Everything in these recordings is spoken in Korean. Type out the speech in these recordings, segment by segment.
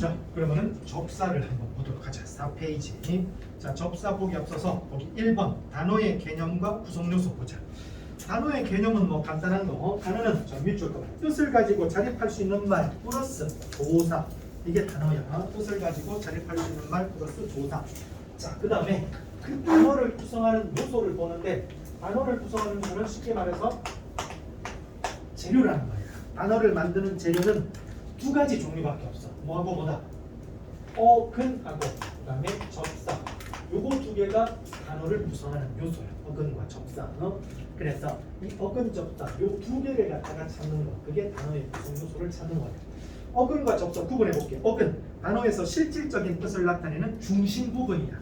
그죠? 그러면은 접사를 한번 보도록 하자. 4페이지. 자, 접사 보기 앞서서 보기 1번 단어의 개념과 구성 요소 보자. 단어의 개념은 뭐 간단한 거. 단어는 저 밑줄 거 뜻을 가지고 자립할 수 있는 말 플러스 조사. 이게 단어야. 뜻을 가지고 자립할 수 있는 말 플러스 조사. 자, 그 다음에 그 단어를 구성하는 요소를 보는데 단어를 구성하는 요소는 쉽게 말해서 재료라는 거야. 단어를 만드는 재료는 두 가지 종류밖에 없어. 뭐하고 뭐다? 어근하고 그 다음에 접사. 요거 두 개가 단어를 구성하는 요소야. 어근과 접사. 그래서 이 어근 접사 요 두 개를 갖다가 찾는 거. 그게 단어의 구성 요소를 찾는 거야. 어근과 접사 구분해 볼게. 어근 단어에서 실질적인 뜻을 나타내는 중심 부분이야.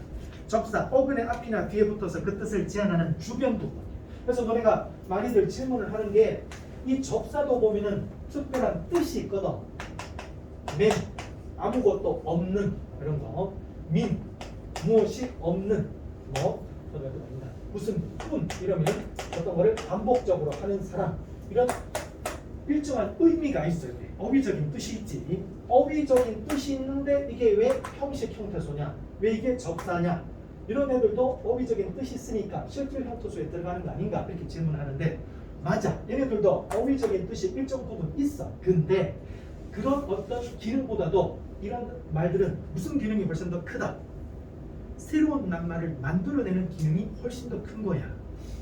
접사 어근의 앞이나 뒤에 붙어서 그 뜻을 제한하는 주변 부분. 그래서 너네가 많이들 질문을 하는 게 이 접사도 보면은 특별한 뜻이 있거든. 맨 아무것도 없는 이런 거. 민 무엇이 없는 뭐 무슨 뿐 이러면 어떤 거를 반복적으로 하는 사람 이런 일정한 의미가 있어야 돼. 어휘적인 뜻이 있지. 어휘적인 뜻이 있는데 이게 왜 형식 형태소냐? 왜 이게 접사냐? 이런 애들도 어휘적인 뜻이 있으니까 실질 형태소에 들어가는 거 아닌가? 이렇게 질문하는데 맞아. 얘네들도 어휘적인 뜻이 일정 부분 있어. 근데 그런 어떤 기능보다도 이런 말들은 무슨 기능이 훨씬 더 크다. 새로운 낱말을 만들어내는 기능이 훨씬 더 큰 거야.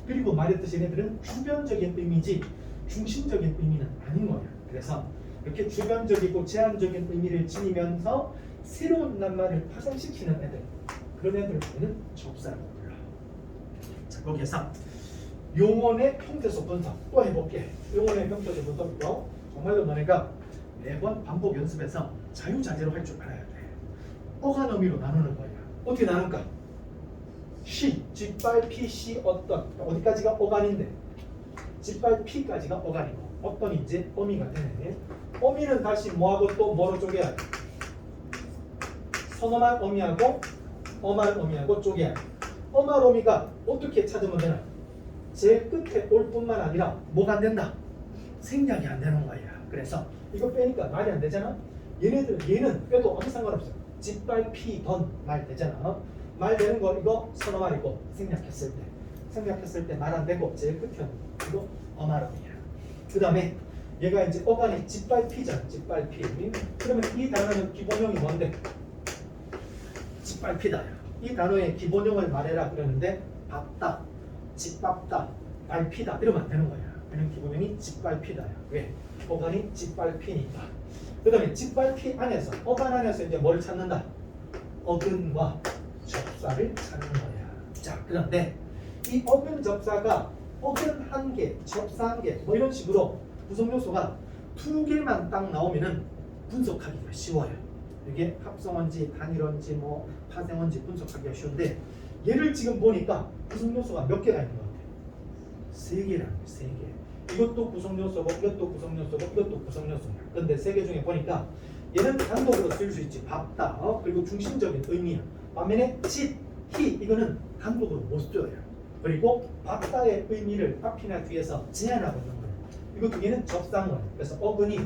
그리고 말했듯이 얘네들은 주변적인 의미지 중심적인 의미는 아닌 거야. 그래서 이렇게 주변적이고 제한적인 의미를 지니면서 새로운 낱말을 파생시키는 애들, 그런 애들을 우리는 접사라고 불러. 자, 거기에서 용언의 형태소 분석 또 해볼게. 용언의 형태소 분석도 정말로 너네가 매번 반복 연습해서 자유자재로 할 줄 알아야 돼. 어간 의미로 나누는 거야. 어떻게 나눌까? 시, 짓발, 피, 시, 어떤. 어디까지가 어간인데 짓발, 피까지가 어간이고 어떤 이제 어미가 되네. 어미는 다시 뭐하고 또 뭐로 쪼개야 돼? 선어말 어미하고 어말 어미하고 쪼개야 돼. 어말 어미가 어떻게 찾으면 되나? 제일 끝에 올 뿐만 아니라 뭐가 안 된다? 생략이 안 되는 거야. 그래서 이거 빼니까 말이 안 되잖아. 얘는 빼도 아무 상관없어. 짓발 피던 말 되잖아. 말 되는 거 이거 선어말이고 생략했을 때 말 안 되고 제일 끝에 이거 어말어미야. 그 다음에 얘가 이제 어간이 짓발 피잖아. 짓발 피. 그러면 이 단어는 기본형이 뭔데? 짓발 피다. 이 단어의 기본형을 말해라 그러는데 밟다, 짓밟다, 밟히다 이러면 안 되는 거야. 얘는 기본형이 짓밟히다야. 왜? 어간이 짓밟히니까. 그 다음에 짓밟히 안에서 어간 안에서 이제 뭘 찾는다? 어근과 접사를 찾는 거야. 자, 그런데 이 어근 접사가 어근 한 개, 접사 한 개 뭐 이런 식으로 구성 요소가 두 개만 딱 나오면은 분석하기가 쉬워요. 이게 합성어인지 단일어인지 뭐 파생어인지 분석하기가 쉬운데 얘를 지금 보니까 구성 요소가 몇 개가 있는 것 같아요? 3개라는 거예요. 3개. 이것도 구성 요소고 이것도 구성 요소고 이것도 구성 요소야. 근데 3개 중에 보니까 얘는 단독으로 쓸 수 있지. 밟다. 그리고 중심적인 의미야. 반면에 짓, 히 이거는 단독으로 못 써요. 그리고 밟다의 의미를 앞이나 뒤에서 제한하고 있는 거예요. 이거 두 개는 접사한 거예요. 그래서 어근이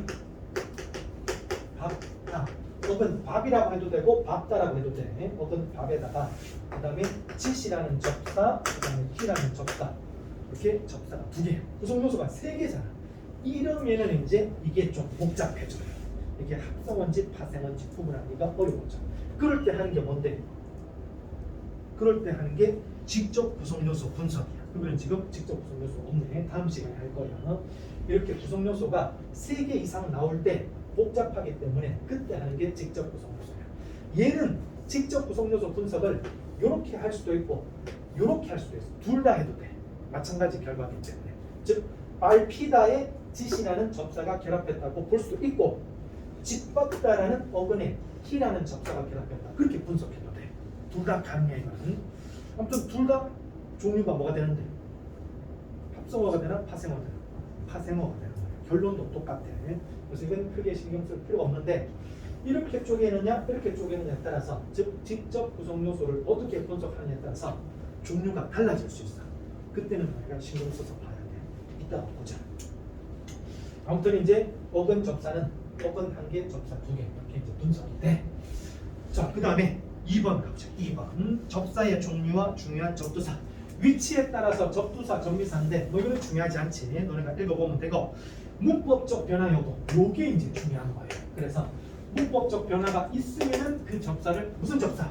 밟다. 어근 밥이라고 해도 되고 밟다라고 해도 돼. 어근 밥에다가 그 다음에 짓이라는 접사, 그 다음에 히라는 접사. 이렇게 접사가 두 개. 구성 요소가 3개잖아. 이러면은 이제 이게 좀 복잡해져요. 이게 합성어인지 파생어인지 구분하기가 어려워져. 그럴 때 하는 게 뭔데? 그럴 때 하는 게 직접 구성 요소 분석이야. 그러면 지금 직접 구성 요소 없네. 다음 시간에 할 거야. 이렇게 구성 요소가 3개 이상 나올 때 복잡하기 때문에 그때 하는 게 직접 구성 요소야. 얘는 직접 구성 요소 분석을 이렇게 할 수도 있고 이렇게 할 수도 있어. 둘 다 해도 돼. 마찬가지 결과이기 때문에. 즉 밟히다에 짓이라는 접사가 결합했다고 볼 수도 있고 짓밟다라는 어근에 히라는 접사가 결합했다. 그렇게 분석해도 돼. 둘 다 가능해 이거는. 아무튼 둘 다 종류가 뭐가 되는데? 합성어가 되나 파생어가 되나? 파생어가 되는 거야. 결론도 똑같아. 그래서 이건 크게 신경 쓸 필요가 없는데 이렇게 쪼개느냐 이렇게 쪼개느냐에 따라서 즉 직접 구성 요소를 어떻게 분석하느냐에 따라서 종류가 달라질 수 있어. 그때는 우리가 신경 써서 봐야 돼. 이따 보자. 아무튼 이제 어근 접사는 혹은 한 개, 접사 두 개 이렇게 이제 분석이 돼. 자, 그 다음에 2번 가보자. 2번 접사의 종류와 중요한 접두사. 위치에 따라서 접두사, 정비사인데 뭐 이거는 중요하지 않지. 너네가 읽어보면 되고 문법적 변화 여부 요게 이제 중요한 거예요. 그래서 문법적 변화가 있으면은 그 접사를 무슨 접사?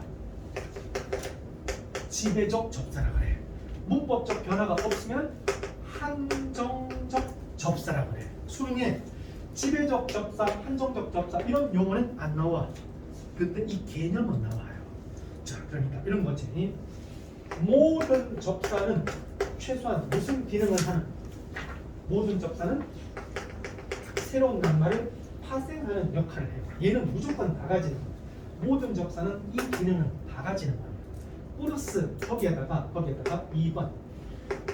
지배적 접사라고 그래. 문법적 변화가 없으면 한정적 접사라고 그래. 수능에 지배적 접사, 한정적 접사 이런 용어는 안 나와. 근데 이 개념은 나와요. 자, 그러니까 이런 거지. 모든 접사는 최소한 무슨 기능을 하는? 모든 접사는 새로운 낱말을 파생하는 역할을 해요. 얘는 무조건 다 가지는 거예요. 모든 접사는 이 기능을 다 가지는 거예요. 플러스 거기에다가 2번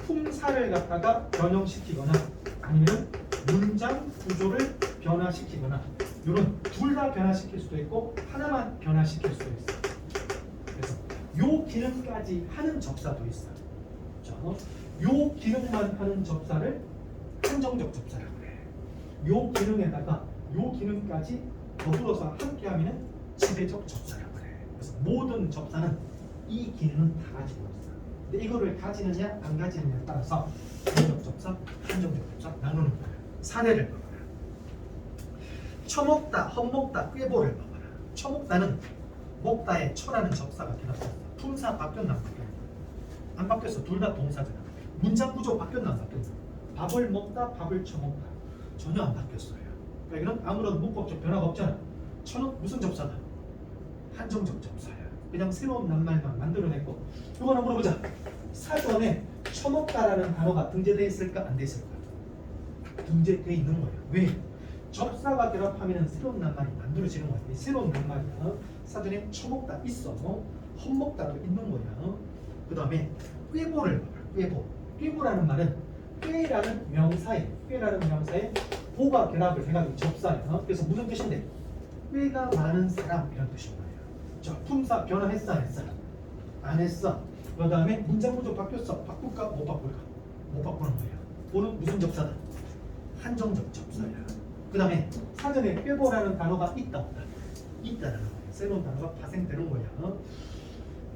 품사를 갖다가 변형시키거나 아니면 문장 구조를 변화시키거나 이런 둘 다 변화시킬 수도 있고 하나만 변화시킬 수도 있어요. 그래서 요 기능까지 하는 접사도 있어요. 자, 요 기능만 하는 접사를 한정적 접사라고 해. 요 기능에다가 요 기능까지 더불어서 함께하면 지배적 접사라고 해. 그래서 모든 접사는 이 기능은 다 가지고 있어. 근데 이거를 가지느냐 안 가지느냐에 따라서 지배적 접사, 한정적 접사 나누는 거예요. 사례를 봐봐라. 처먹다, 헛먹다, 꾀보를 봐봐라. 처먹다는 먹다에 처라는 접사가 들어갔어. 품사 바뀌었나 안 바뀌었나? 안 바뀌었어. 둘 다 동사잖아. 문장 구조 바뀌었나 안 바뀌었나? 밥을 먹다, 밥을 처먹다. 전혀 안 바뀌었어요. 그러니까 이건 아무런 문법적 변화가 없잖아. 처는 무슨 접사다? 한정적 접사야. 그냥 새로운 낱말만 만들어냈고. 이거 하나 물어보자. 사전에 처먹다라는 단어가 등재되어 있을까 안 돼 있을까? 등재되어 있는 거예요. 왜? 접사가 결합하면 새로운 낱말이 만들어지는 거야. 새로운 낱말이야. 사전에 처먹다 있어. 헛먹다도 있는 거야. 그 다음에 꾀보를 봐봐. 꾀보. 꾀보라는 말은 꾀라는 명사에 보가 결합을 해가지고 접사야. 그래서 무슨 뜻인데? 꾀가 많은 사람 이런 뜻인 거예요. 자, 품사 변화했어 안 했어? 안 했어. 그 다음에 문장 구조 바뀌었어. 바꿀까 못 바꿀까? 못 바꾸는 거예요. 보는 무슨 접사다? 한정적 접사야. 그 다음에 사전에 꾀보라는 단어가 있다 없다? 있다라는 거예요. 새로운 단어가 파생되는 거야.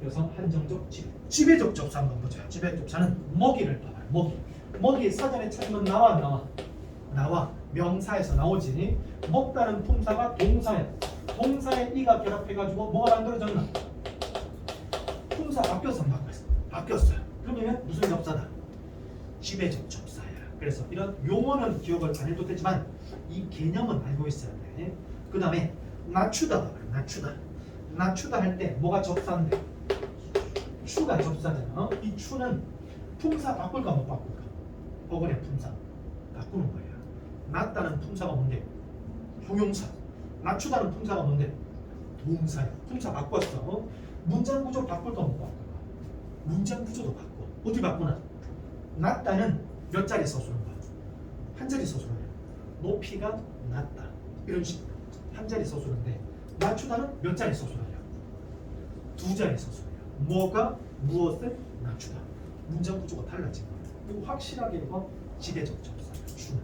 그래서 한정적 지배적 접사 한번 보자. 지배적 접사는 먹이를 봐봐. 먹이 사전에 찾으면 나와 안 나와. 명사에서 나오지. 먹다는 품사가 동사야. 동사에 이가 결합해가지고 뭐가 만들어졌나? 품사 바뀌었어 안 바뀌었어? 바뀌었어요. 그러면 무슨 접사다? 지배적 접사야. 그래서 이런 용어는 기억을 안 해도 되지만 이 개념은 알고 있어야 돼. 그 다음에 낮추다. 낮추다 할 때 뭐가 접사인데? 추가 접사잖아. 이 추는 품사 바꿀까 못 바꿀까? 어근의 품사 바꾸는 거예요. 낮다는 품사가 뭔데? 형용사. 낮추다는 품사가 뭔데? 동사야. 품사 바꿨어. 문장 구조 바꿀까 못 바꿀까? 문장 구조도 바꿔. 어떻게 바꾸나? 낮다는 몇 자리 서술한 거야? 한 자리 서술하냐? 높이가 낮다. 이런 식으로 한 자리 서술인데 낮추다는 몇 자리 서술하냐? 두 자리 서술이야. 뭐가 무엇을 낮추다. 문장 구조가 달라진 거야. 이거 확실하게 이거 지배적 접사야. 추는.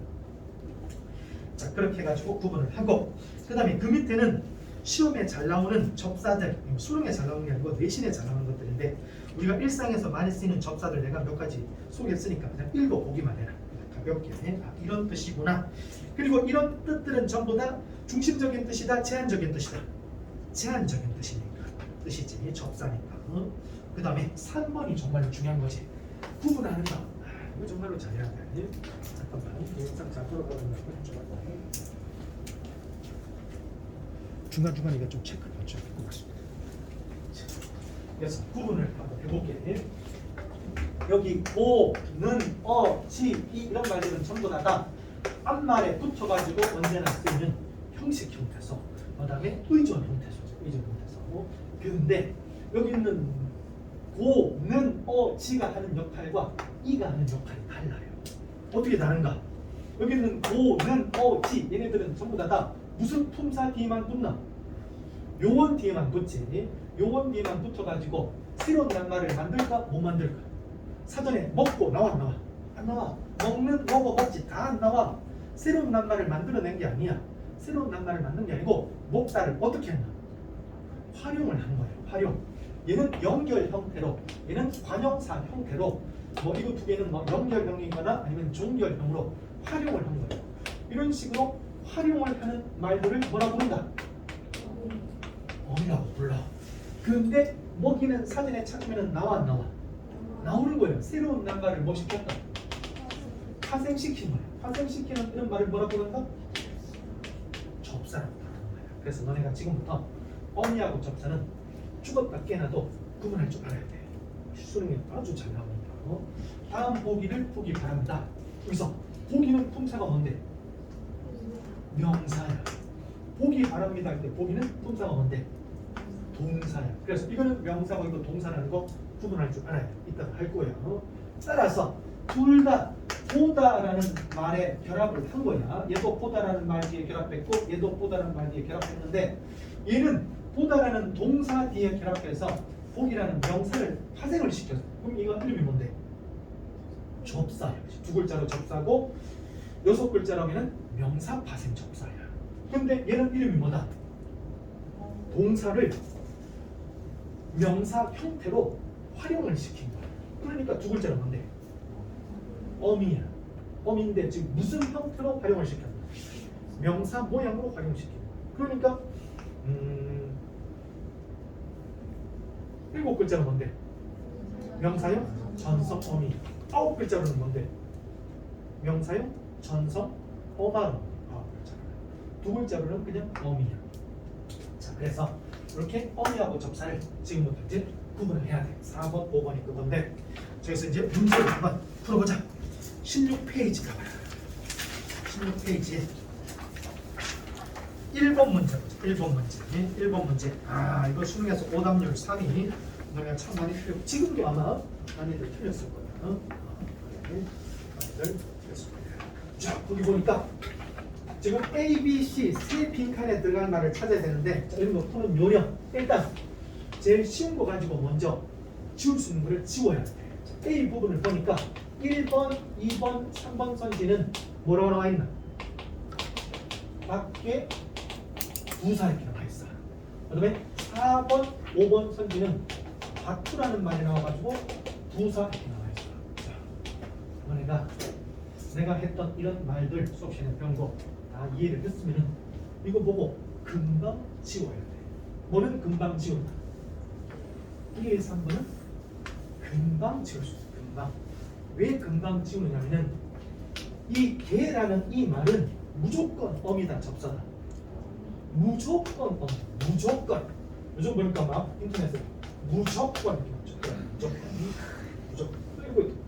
자, 그렇게 해가지고 구분을 하고 그 다음에 그 밑에는 시험에 잘 나오는 접사들, 수능에 잘 나오는 게 아니고 내신에 잘 나오는 것들인데 우리가 일상에서 많이 쓰이는 접사들 내가 몇 가지 소개했으니까 그냥 읽어보기만 해라. 가볍게. 이런 뜻이구나. 그리고 이런 뜻들은 전부 다 중심적인 뜻이다, 제한적인 뜻이다. 제한적인 뜻이지. 접사니까. 그 다음에 3번이 정말로 중요한 거지. 구분하는 거. 이거 정말로 잘해야 돼. 잠깐만. 영상 잘 돌아가는 거 좀. 중간중간 이거 좀 체크를 먼저 해보고 있습니다. 그래서 구분을 한번 해볼게. 여기 오, 는, 지, 이 이런 말들은 전부 다 앞말에 붙어가지고 언제나 쓰이는 형식 형태소. 그 다음에 의존 형태소죠. 의존 형태소. 근데 여기 있는 고, 는, 지가 하는 역할과 이가 하는 역할이 달라요. 어떻게 다른가? 여기 있는 고, 는, 지 얘네들은 전부 다 무슨 품사 뒤에만 붙나? 용언 뒤에만 붙지. 용언 뒤에만 붙어가지고 새로운 낱말을 만들까? 못 만들까? 사전에 먹고 나와 안 나와? 안 나와. 먹는, 먹어, 먹지 다 안 나와. 새로운 낱말을 만들어낸 게 아니야. 새로운 낱말을 만든 게 아니고 목사를 어떻게 했나? 활용을 한 거예요. 활용. 얘는 연결 형태로, 얘는 관형사 형태로, 뭐 이거 두 개는 뭐 연결형이거나 아니면 종결형으로 활용을 한 거예요. 이런 식으로 활용을 하는 말들을 뭐라고 부른다? 어미라고 불러. 근데 먹이는 사전에 찾으면 나와 안 나와? 나오는 거예요. 새로운 낱말을 뭐 시켰다? 파생시킨 거예요. 파생시키는 이런 말을 뭐라고 부른다? 접사라고 부르는 거예요. 그래서 너네가 지금부터 어미하고 접사는 죽었다 깨나도 구분할 줄 알아야 돼. 수능에 아주 잘 나옵니다. 다음 보기를 보기 바랍니다. 여기서 보기는 품사가 뭔데? 명사야. 보기 바랍니다 할 때 보기는 품사가 뭔데? 동사야. 그래서 이거는 명사고 이거 동사라는 거 구분할 줄 알아야 돼. 이따가 할 거예요. 따라서 둘 다 보다라는 말에 결합을 한 거야. 얘도 보다라는 말 뒤에 결합했고 얘도 보다라는 말 뒤에 결합했는데 얘는 보다라는 동사 뒤에 결합해서 보기라는 명사를 파생을 시켰어. 그럼 이거 이름이 뭔데? 접사야. 두 글자로 접사고 여섯 글자로 하면 명사 파생 접사야. 근데 얘는 이름이 뭐다? 동사를 명사 형태로 활용을 시킨 거야. 그러니까 두 글자로 뭔데? 어미야. 어미인데 지금 무슨 형태로 활용을 시켰나? 명사 모양으로 활용시킨 거야. 그러니까 일곱 글자는 뭔데? 명사형 전성 어미. 아홉 글자로는 뭔데? 명사형 전성 어마로. 아홉 글자. 두 글자로는 그냥 어미야. 자, 그래서 이렇게 어미하고 접사를 지금부터 이제 구분을 해야 돼. 4번, 5번이 그건데 저기서 이제 문제를 한번 풀어보자. 16페이지 가봐라. 16페이지에 1번 문제 보자. 1번 문제. 1번 문제. 아, 이거 수능에서 오답률 3위. 너네가 참 많이 틀렸고 지금도 아마 많이들 틀렸을 거야. 많이들 틀렸을 거야. 자, 거기 보니까 지금 A, B, C 세 빈칸에 들어간 말을 찾아야 되는데 자, 이런 거 푸는 요령. 일단 제일 쉬운 거 가지고 먼저 지울 수 있는 거를 지워야 돼. 자, A 부분을 보니까 1번, 2번, 3번 선지는 뭐라고 나와 있나? 밖에 부사 이렇게 나와 있어. 그다음에 4번, 5번 선지는 바투라는 말이 나와가지고 부사 이렇게 나와 있어. 자, 너네가 내가 했던 이런 말들 수업 시간에 배운 거 다 이해를 했으면은 이거 보고 금방 지워야 돼. 뭐는 금방 지운다? 1, 3번은 금방 지울 수 있어. 금방. 왜 금방 지우느냐면은 이 개라는 이 말은 무조건 어미다 접사다. 무조건 어미. 무조건. 요즘 보니까 막 인터넷에 무조건 이렇게 나오죠. 무조건.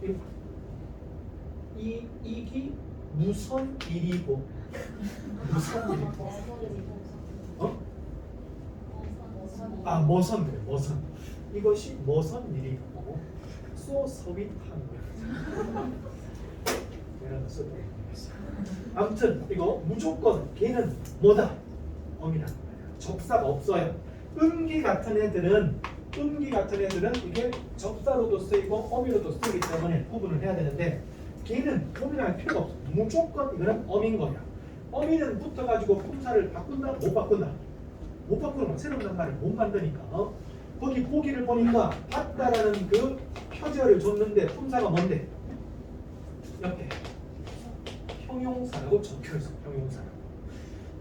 이거 이기 무선 일이고 무선 일이고 아 머선 그래 머선 이것이 머선 일이고 소서윗한 거야. 내가 썼다. 아무튼 이거 무조건 걔는 뭐다? 어미라는 거야. 접사가 없어요. 음기 같은 애들은 이게 접사로도 쓰이고 어미로도 쓰이기 때문에 구분을 해야 되는데 걔는 고민할 필요가 없어. 무조건 이거는 어미인 거야. 어미는 붙어가지고 품사를 바꾼다? 못 바꾼다? 못 바꾸는 새로운 낱말을 못 만드니까 거기 보기를 보니까 봤다라는 그 표제어를 줬는데 품사가 뭔데? 옆에 형용사라고 적혀있어. 형용사라고.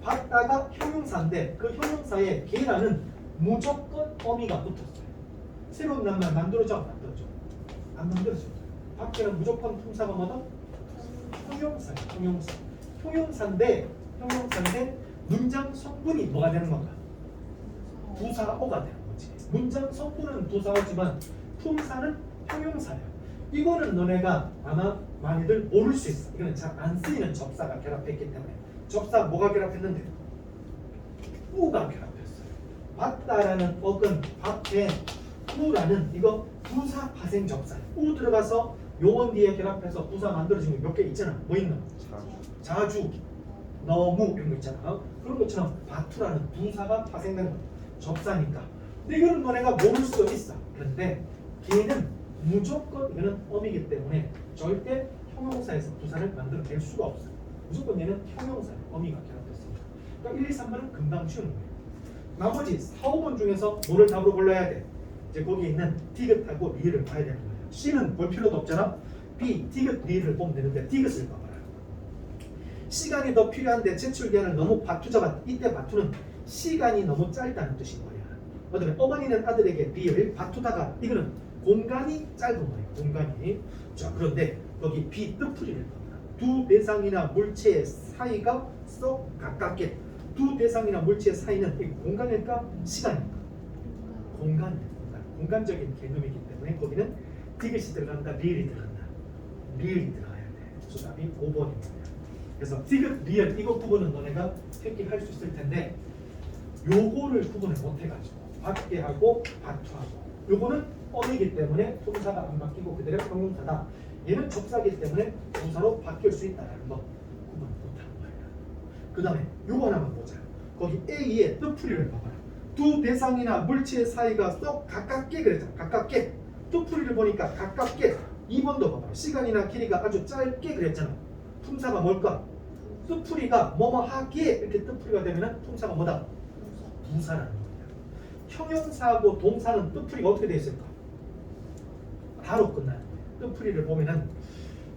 봤다가 형용사인데 그 형용사에 걔라는 무조건 어미가 붙었어요. 새로운 낱말 만들어져? 안 만들어져? 안 만들어져. 밖에는 무조건 품사가 뭐다? 형용사야. 형용사인데 문장 성분이 뭐가 되는 건가? 부사어가 되는 거지. 문장 성분은 부사어지만 품사는 형용사야. 이거는 너네가 아마 많이들 모를 수 있어. 이거는 잘 안 쓰이는 접사가 결합했기 때문에. 접사 뭐가 결합했는데? 우가 결합했어요. 봤다라는 어근 밖에 우라는 이거 부사 파생 접사야. 우 들어가서 요원 뒤에 결합해서 부사 만들어진 거 몇 개 있잖아. 뭐 있나? 자주, 너무 이런 거 있잖아. 그런 것처럼 바투라는 부사가 파생된 거. 접사니까. 근데 이거는 너네가 모를 수 있어. 그런데 걔는 무조건 이거는 어미기 때문에 절대 형용사에서 부사를 만들어낼 수가 없어. 무조건 얘는 형용사야. 어미가 결합됐습니다. 그러니까 1, 2, 3번은 금방 치우는 거예요. 나머지 4, 5번 중에서 뭐를 답으로 골라야 돼? 이제 거기 있는 디귿하고 리을을 봐야 되는 거예요. C는 볼 필요도 없잖아. B, 디귿, 리을을 보면 되는데 디귿을 봐봐라. 시간이 더 필요한데 제출기한을 너무 바투잡았다. 이때 바투는 시간이 너무 짧다는 뜻인 거야. 그다음에 어머니는 아들에게 리을 바투다가 이거는 공간이 짧은 거예요. 공간이. 자, 그런데 거기 B 뜻풀이를 봐봐라. 두 대상이나 물체의 사이가 썩 가깝게. 두 대상이나 물체의 사이는 공간일까 시간일까? 공간입니다. 공간적인 개념이기 때문에 거기는 디귿이 들어간다, 리을이 들어간다. 리을이 들어가야 돼. 그래서 답이 5번입니다. 그래서 디귿, 리을 이거 구분은 너네가 획기할 수 있을 텐데 요거를 구분을 못 해가지고 밖에하고 바투하고 요거는 어이기 때문에 동사가 안 바뀌고 그대로 형용사다. 얘는 접사기 때문에 동사로 바뀔 수 있다라는 거 구분 못하는 거예요. 그 다음에 요거 하나만 보자. 거기 A의 뜻풀이를 봐봐라. 두 대상이나 물체의 사이가 쏙 가깝게 그랬잖아. 가깝게. 뜻풀이를 보니까 가깝게. 2번도 봐봐라. 시간이나 길이가 아주 짧게 그랬잖아. 품사가 뭘까? 뜻풀이가 뭐뭐 하기에 이렇게 뜻풀이가 되면은 품사가 뭐다? 부사라는 거야. 형용사하고 동사는 뜻풀이가 어떻게 되어 있을까? 바로 끝나는 거예요. 뜻풀이를 보면은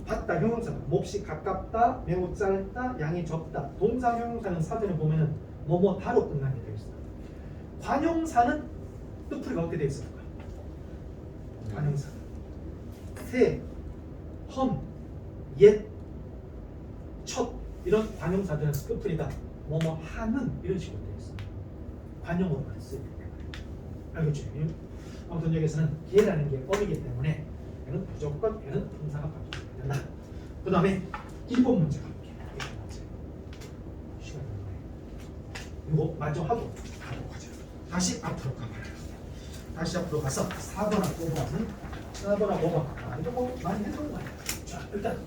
받다 형용사가 몹시 가깝다, 매우 짧다, 양이 적다. 동사 형용사는 사전에 보면은 뭐뭐 다로 끝나게 되어 있어. 관용사는 뜻풀이가 어떻게 되어 있을까? 관용사. 새, 험, 옛, 첫 이런 관용사들은 뜻풀이가 뭐뭐 하는 이런 식으로 되어 있어. 관용어로만 쓰기 때문에. 알겠지? 아무튼 여기서는 개라는 게 어이기 때문에 얘는 무조건 얘는 동사가 바뀌어야 된다. 그 다음에 2번 문제 갈게. 2번 문제. 시간이 없네. 이거 마저 하고 가도록 하자. 다시 앞으로 가봐요. 다시 앞으로 가서 4번하고 5번. 4번하고 5번. 이거 뭐 많이 해본 거야. 자, 일단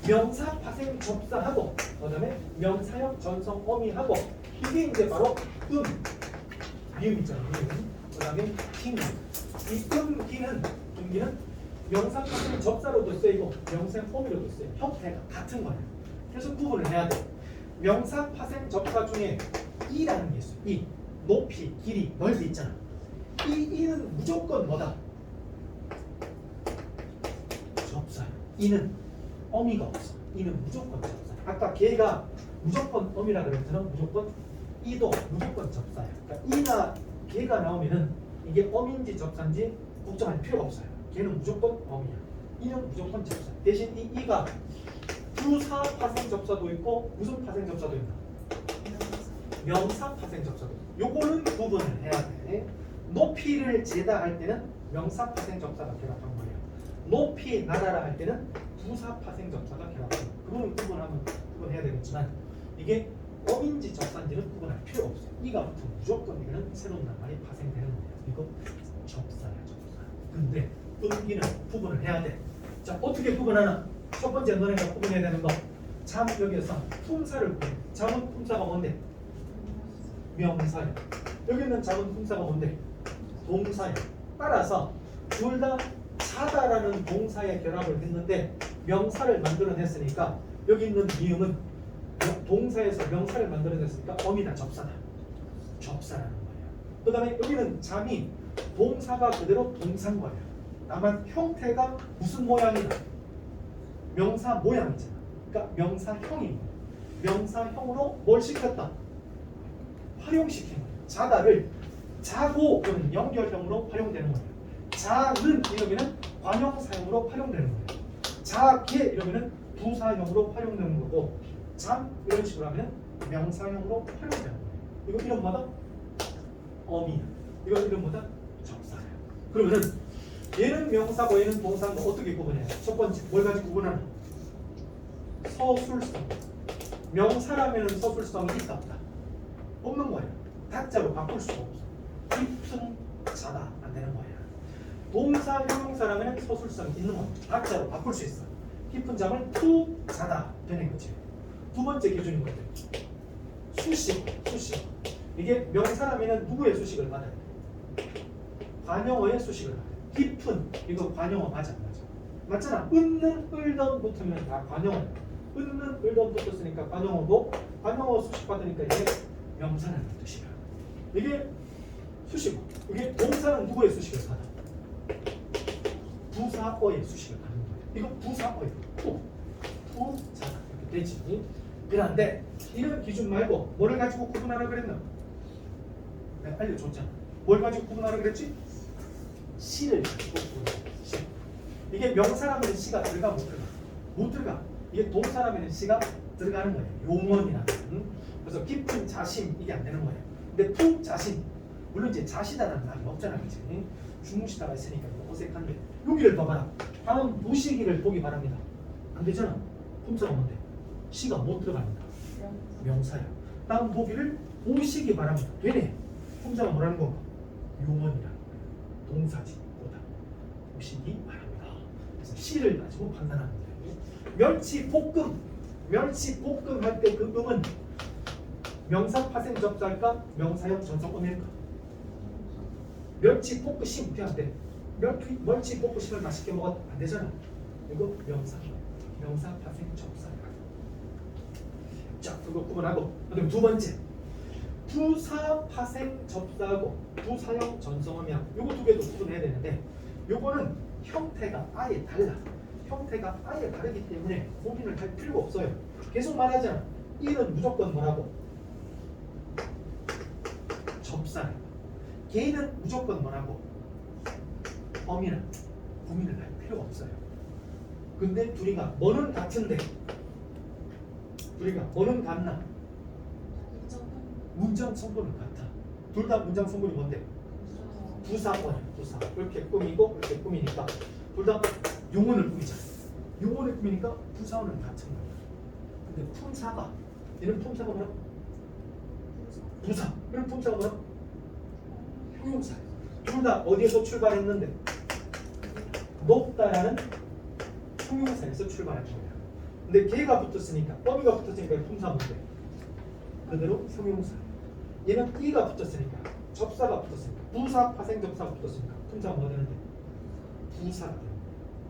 명사, 파생, 접사하고 그 다음에 명사형, 전성, 어미하고 이게 이제 바로 미음 있잖아. 미음. 그 다음에 킹. 이 기는 명사, 파생, 접사로도 쓰이고 명사, 어미로도 쓰여요. 형태가 같은 거예요. 그래서 구분을 해야 돼. 명사, 파생, 접사 중에 이라는 게 있어요. 이 높이, 길이, 넓이 있잖아. 이는 무조건 뭐다? 접사. 이는 어미가 없어. 이는 무조건 접사. 아까 걔가 무조건 어미라 그랬잖아. 무조건 이도 무조건 접사야. 그러니까 이나 걔가 나오면은 이게 어미인지 접사인지 걱정할 필요가 없어요. 걔는 무조건 어미야. 이는 무조건 접사. 대신 이 이가 부사 파생 접사도 있고 무슨 파생 접사도 있나? 명사 파생 접사도 있고. 요거는 구분을 해야 돼. 높이를 재다 할 때는 명사 파생 접사가 결합한 거예요. 높이 나다라 할 때는 부사 파생 접사가 결합한 거예요. 그거는 구분해야 되겠지만 이게 어민지 접사인지는 구분할 필요 없어요. 이가 붙으면 무조건 이거는 새로운 낱말이 파생되는 거예요. 이거 접사야 접사. 근데 음기는 구분을 해야 돼. 자, 어떻게 구분하나? 첫 번째 너네가 구분해야 되는 거. 잠 여기에서 품사를 구분해. 잠은 품사가 뭔데? 명사야. 여기 있는 잠은 품사가 뭔데? 동사야. 따라서 둘 다 자다라는 동사의 결합을 했는데 명사를 만들어냈으니까 여기 있는 미음은 동사에서 명사를 만들어냈으니까 어미다 접사다. 접사라는 거예요. 그 다음에 여기는 잠이 동사가 그대로 동사인 거예요. 다만 형태가 무슨 모양이다? 명사 모양이잖아. 그러니까 명사형인 거예요. 명사형으로 뭘 시켰다? 활용시킨 거예요. 자다를 자고 그러면 연결형으로 활용되는 거예요. 자는 이러면은 관용사형으로 활용되는 거예요. 자게 이러면은 부사형으로 활용되는 거고 잠 이런 식으로 하면 명사형으로 활용되는 거예요. 이거 이름 뭐다? 어미. 이거 이름 뭐다? 접사예요. 그러면은 얘는 명사고 얘는 동사인 거 어떻게 구분해요? 첫 번째 뭘 가지고 구분하나? 서술성. 명사라면은 서술성이 있다 없다? 없는 거예요. 다자로 바꿀 수가 없어. 깊은 자다 안 되는 거예요. 동사 형용사라면 서술성이 있는 거예요. 다자로 바꿀 수 있어. 깊은 잠을 푹 자다 되는 거지. 두 번째 기준인 것들. 수식. 이게 명사라면 누구의 수식을 받아야 돼? 관용어의 수식을 받아야 돼. 깊은 이거 관용어 맞아 안 맞아? 맞잖아. 은는 을던 붙으면 다 관용어야. 은는 을던 붙었으니까 관용어고 관용어 수식 받으니까 이게 명사라는 뜻이야. 이게 수식어. 이게 동사는 누구의 수식을 받아? 부사어의 수식을 받는 거예요. 이거 부사어예요. 부사가 이렇게 되지. 그런데 이런 기준 말고 뭐를 가지고 구분하라 그랬나? 내가 알려줬잖아. 뭘 가지고 구분하라 그랬지? 시를 가지고 구분하라. 시. 이게 명사라면 시가 들어가 못 들어가? 못 들어가. 이게 동사라면 시가 들어가는 거예요. 용언이라는. 그래서 깊은 자심 이게 안 되는 거예요. 근데 푹 자심, 물론 이제 자시다라는 말이 없잖아, 그치? 주무시다가 있으니까 어색한데 여기를 봐봐라. 다음 부시기를 보기 바랍니다. 안 되잖아. 품사가 뭔데? 시가 못 들어갑니다. 명사야. 다음 보기를 보시기 바랍니다. 되네. 품사가 뭐라는 건가? 용언이라. 동사지 보다. 보시기 바랍니다. 그래서 시를 가지고 판단하는 거예요. 멸치볶음. 멸치볶음 할 때 그 음은 명사 파생 접사일까? 명사형 전성음일까? 멸치볶음심 어떻게 안 돼? 멸치볶음심을 맛있게 먹어도 안 되잖아. 이거 명사 파생 접사야. 자, 그거 구분하고. 그다음 두 번째, 부사 파생 접사하고 부사형 전성음이야. 요거 두 개도 구분해야 되는데, 요거는 형태가 아예 달라. 형태가 아예 다르기 때문에 고민을 할 필요가 없어요. 계속 말하잖아. 이는 무조건 뭐라고? 접사야. 개인은 무조건 뭐라고? 어미나 고민을 할 필요가 없어요. 근데 둘이가 뭐는 같은데, 둘이가 뭐는 같나? 문장 성분은 같아. 둘 다 문장 성분이 뭔데? 부사어야. 부사. 이렇게 꾸미고 이렇게 꾸미니까 둘 다 용언을 꾸미잖아. 용언을 꾸미니까 부사어는 같은 거야. 근데 품사가, 얘는 품사가 뭐야? 부사. 얘는 품사가 뭐야? 형용사. 둘 다 어디에서 출발했는데? 높다라는 형용사에서 출발한 거야. 근데 개가 붙었으니까, 어미가 붙었으니까 품사 뭔데? 그대로 형용사. 얘는 이가 붙었으니까, 접사가 붙었으니까, 부사 파생 접사가 붙었으니까 품사 뭐가 되는데? 부사가 되는 거야.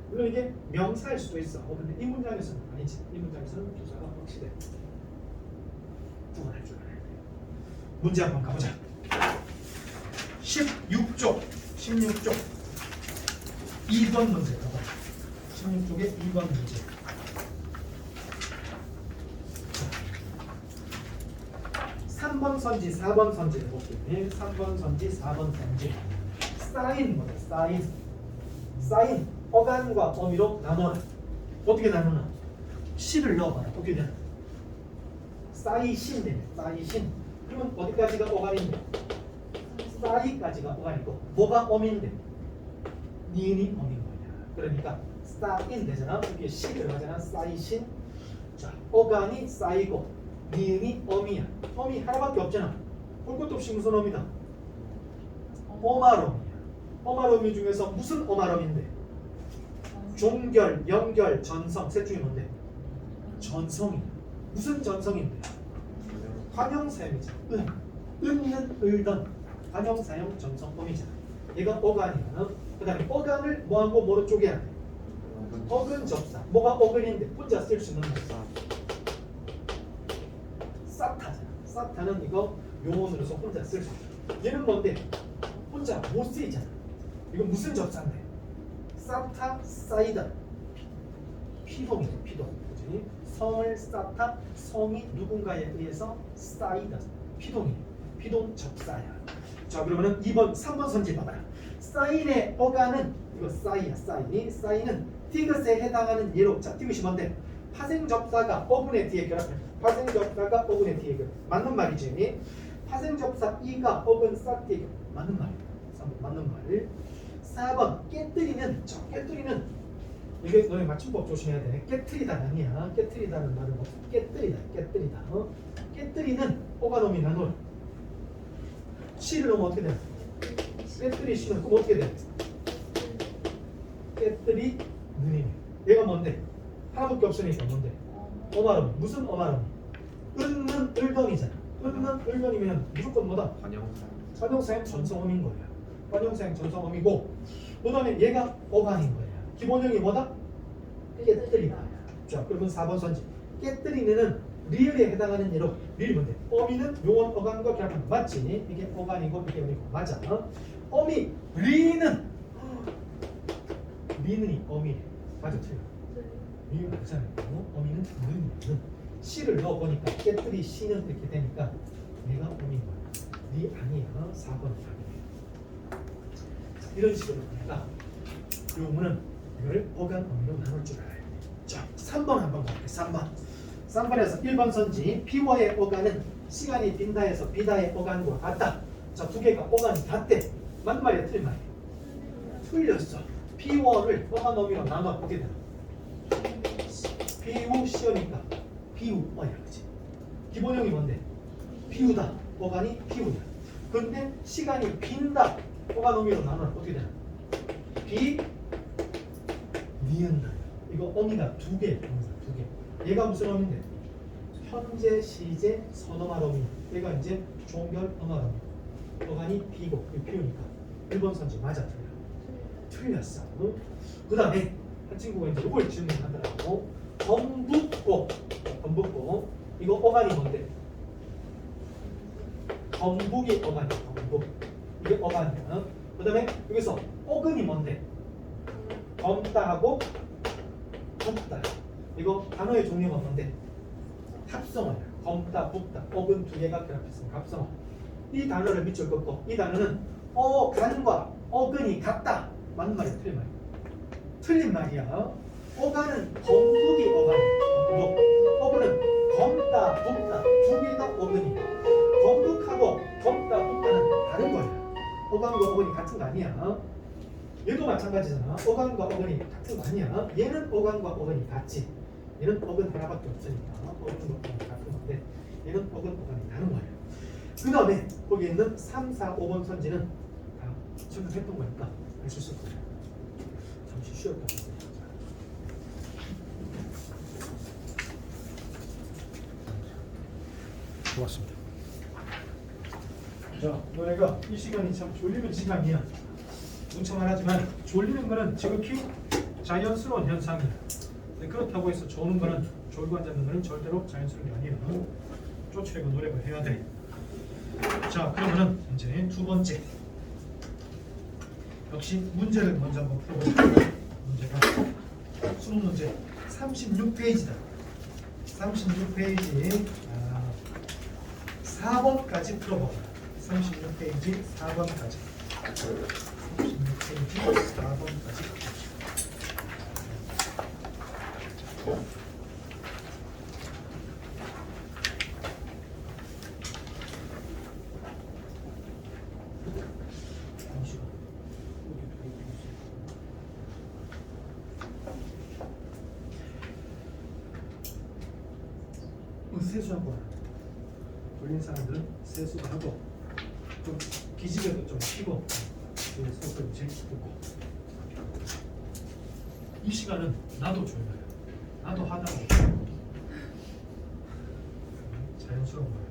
물론 이게 명사일 수도 있어. 근데 이 문장에서는 아니지. 이 문장에서는 부사가 확실해. 구분할 줄 알아야 돼. 문제 한번 가보자. 16쪽 2번 문제 가봐. 16쪽에 2번 문제. 3번 선지, 4번 선지 해볼게요. 3번 선지, 4번 선지. 사인 뭐야? 사인. 어간과 어미로 나눠라. 어떻게 나누나? 시를 넣어봐라. 어떻게 되나? 사이신 되네. 사이신. 그러면 어디까지가 어간인데? 사이까지가 어간이고, 뭐가 어미인데? 니은이 어미인 거야. 그러니까 사인 되잖아. 여기에 시 들어가잖아. 사이신. 자, 어간이 사이고 니은이 어미야. 어미 하나밖에 없잖아. 볼 것도 없이 무슨 어미다? 어마럼이야. 어마럼이 중에서 무슨 어마럼인데? 종결, 연결, 전성 셋 중에 뭔데? 전성이야. 무슨 전성인데? 관형사형이잖아. 은는 을던 관형사형 전성범이잖아. 얘가 어간이야. 그 다음에 어간을 뭐하고 뭐로 쪼개야 돼? 어근 접사. 뭐가 어근인데 혼자 쓸 수 있는 거? 사타잖아. 사타는 이거 용언으로서 혼자 쓸 수 있어. 얘는 뭔데? 혼자 못 쓰이잖아. 이거 무슨 접사인데? 사타, 사이다. 피동이죠. 피동. 그치? 성을 쌓다, 성이 누군가에 의해서 쌓이다. 피동이. 피동 접사야. 자, 그러면은 3번 선지 봐봐라. 사인의 어간은 이거 사이야. 사인은 티귿에 해당하는 예로. 자, 티귿이 뭔데? 파생 접사가 어근의 뒤에 결합해. 파생 접사가 어근의 뒤에 결합. 맞는 말이지. 파생 접사 이가 어근 싹뒤 맞는 말이야. 3번 맞는 말. 4번 깨뜨리는. 저 깨뜨리는 이게 너네 맞춤법 조심해야 돼. 깨뜨리다 아니야. 깨뜨리다는 말은 없어. 깨뜨리다. 깨뜨리는 어간어미 나눌. 시를 넣으면 어떻게 돼? 깨뜨리 시는 그럼 어떻게 돼? 깨뜨리 느림. 얘가 뭔데? 하나밖에 없으니까 뭔데? 어마럼. 무슨 어마럼? 은는 을던이잖아. 은는 을던이면 무조건 뭐다? 관형사형 전성어민 거야. 관형사형 전성어미고, 그 다음에 얘가 어간인 거야. 기본형이 뭐다? 깨뜨리다. 자, 그러면 4번 선지. 깨뜨리는 리을에 해당하는 예로 리을이 뭔데? 어미는 요원 어간과 결합한 거 맞지? 이게 어간이고 이게 어미고 맞아. 어미 리는 리는이 어미 맞아 틀려. 리은 맞잖아요. 어미는 는 씨를 넣어보니까 깨뜨리 씨는 이렇게 되니까 얘가 어미인 거야. 리 아니야. 4번 답이에요. 이런 식으로 보니까 이 문은 이거를 어간 어미로 나눌 줄 알아야 돼. 자, 3번 한번 볼게요. 3번에서 1번 선지 피워의 어간은 시간이 빈다에서 비다의 어간과 같다. 자, 두 개가 어간이 같대. 맞는 말이야 틀린 말이야? 틀렸어. 피워를 어간 어미로 나눠 어떻게 되나? 비우 시어니까 비우 어야 그치? 기본형이 뭔데? 비우다. 어간이 비우다. 근데 시간이 빈다. 어간 어미로 나눠 어떻게 되나? 니은다. 이거 어미가 두 개, 동사 두 개. 얘가 무슨 어미인데? 현재 시제 선어말 어미. 얘가 이제 종결 어말 어미. 어간이 비고 비우니까 1번 선지 맞아 틀렸어. 그 다음에 한 친구가 이제 이걸 질문하더라고. 검붓고 이거 어간이 뭔데? 검북이 어간이야. 검북. 이게 어간이야. 그 다음에 여기서 어근이 뭔데? 검다하고 붓다. 이거 단어의 종류가 뭔데? 합성어야. 검다, 붓다. 어근 두 개가 결합했으면 합성어. 이 단어를 밑줄 긋고 이 단어는 어간과 어근이 같다. 맞는 말이야? 틀린 말이야? 틀린 말이야. 어간은 검북이 어간이야. 검북. 어근은 검다, 붓다. 두 개가 어근이야. 검북하고 검다, 붓다는 다른 거야. 어간과 어근이 같은 거 아니야. 얘도 마찬가지잖아. 어간과 어근이 같은 거 아니야. 얘는 어간과 어근이 같지. 얘는 어근 하나밖에 없으니까 어근과 어근이 같은 건데 얘는 어근, 어간이 다른 거예요. 그 다음에 거기 있는 3, 4, 5번 선지는 다 생각했던 거니까 할 수 있을 거예요. 잠시 쉬었다 보세요. 고맙습니다. 자, 너네가 이 시간이 참 졸리는 시간이야. 뭉쳐만 하지만 졸리는 거는 지극히 자연스러운 현상이야. 그렇다고 해서 조는 거는 졸고 앉는 거는 절대로 자연스러운 게 아니야. 쫓으려고 노력을 해야 돼. 자, 그러면은 이제 두 번째. 역시 문제를 먼저 한번 풀어볼게요. 문제가 수능 문제 36페이지다. 36페이지 4번까지 풀어봐. 36페이지 4번까지. 36페이지 4번까지. 세수하고 돌린 사람들은 세수도 하고 좀 기지개도 좀 피고 속을 제일 듣고 이 시간은 나도 조용해요. 나도 하다 보고 자연스러운 거예요.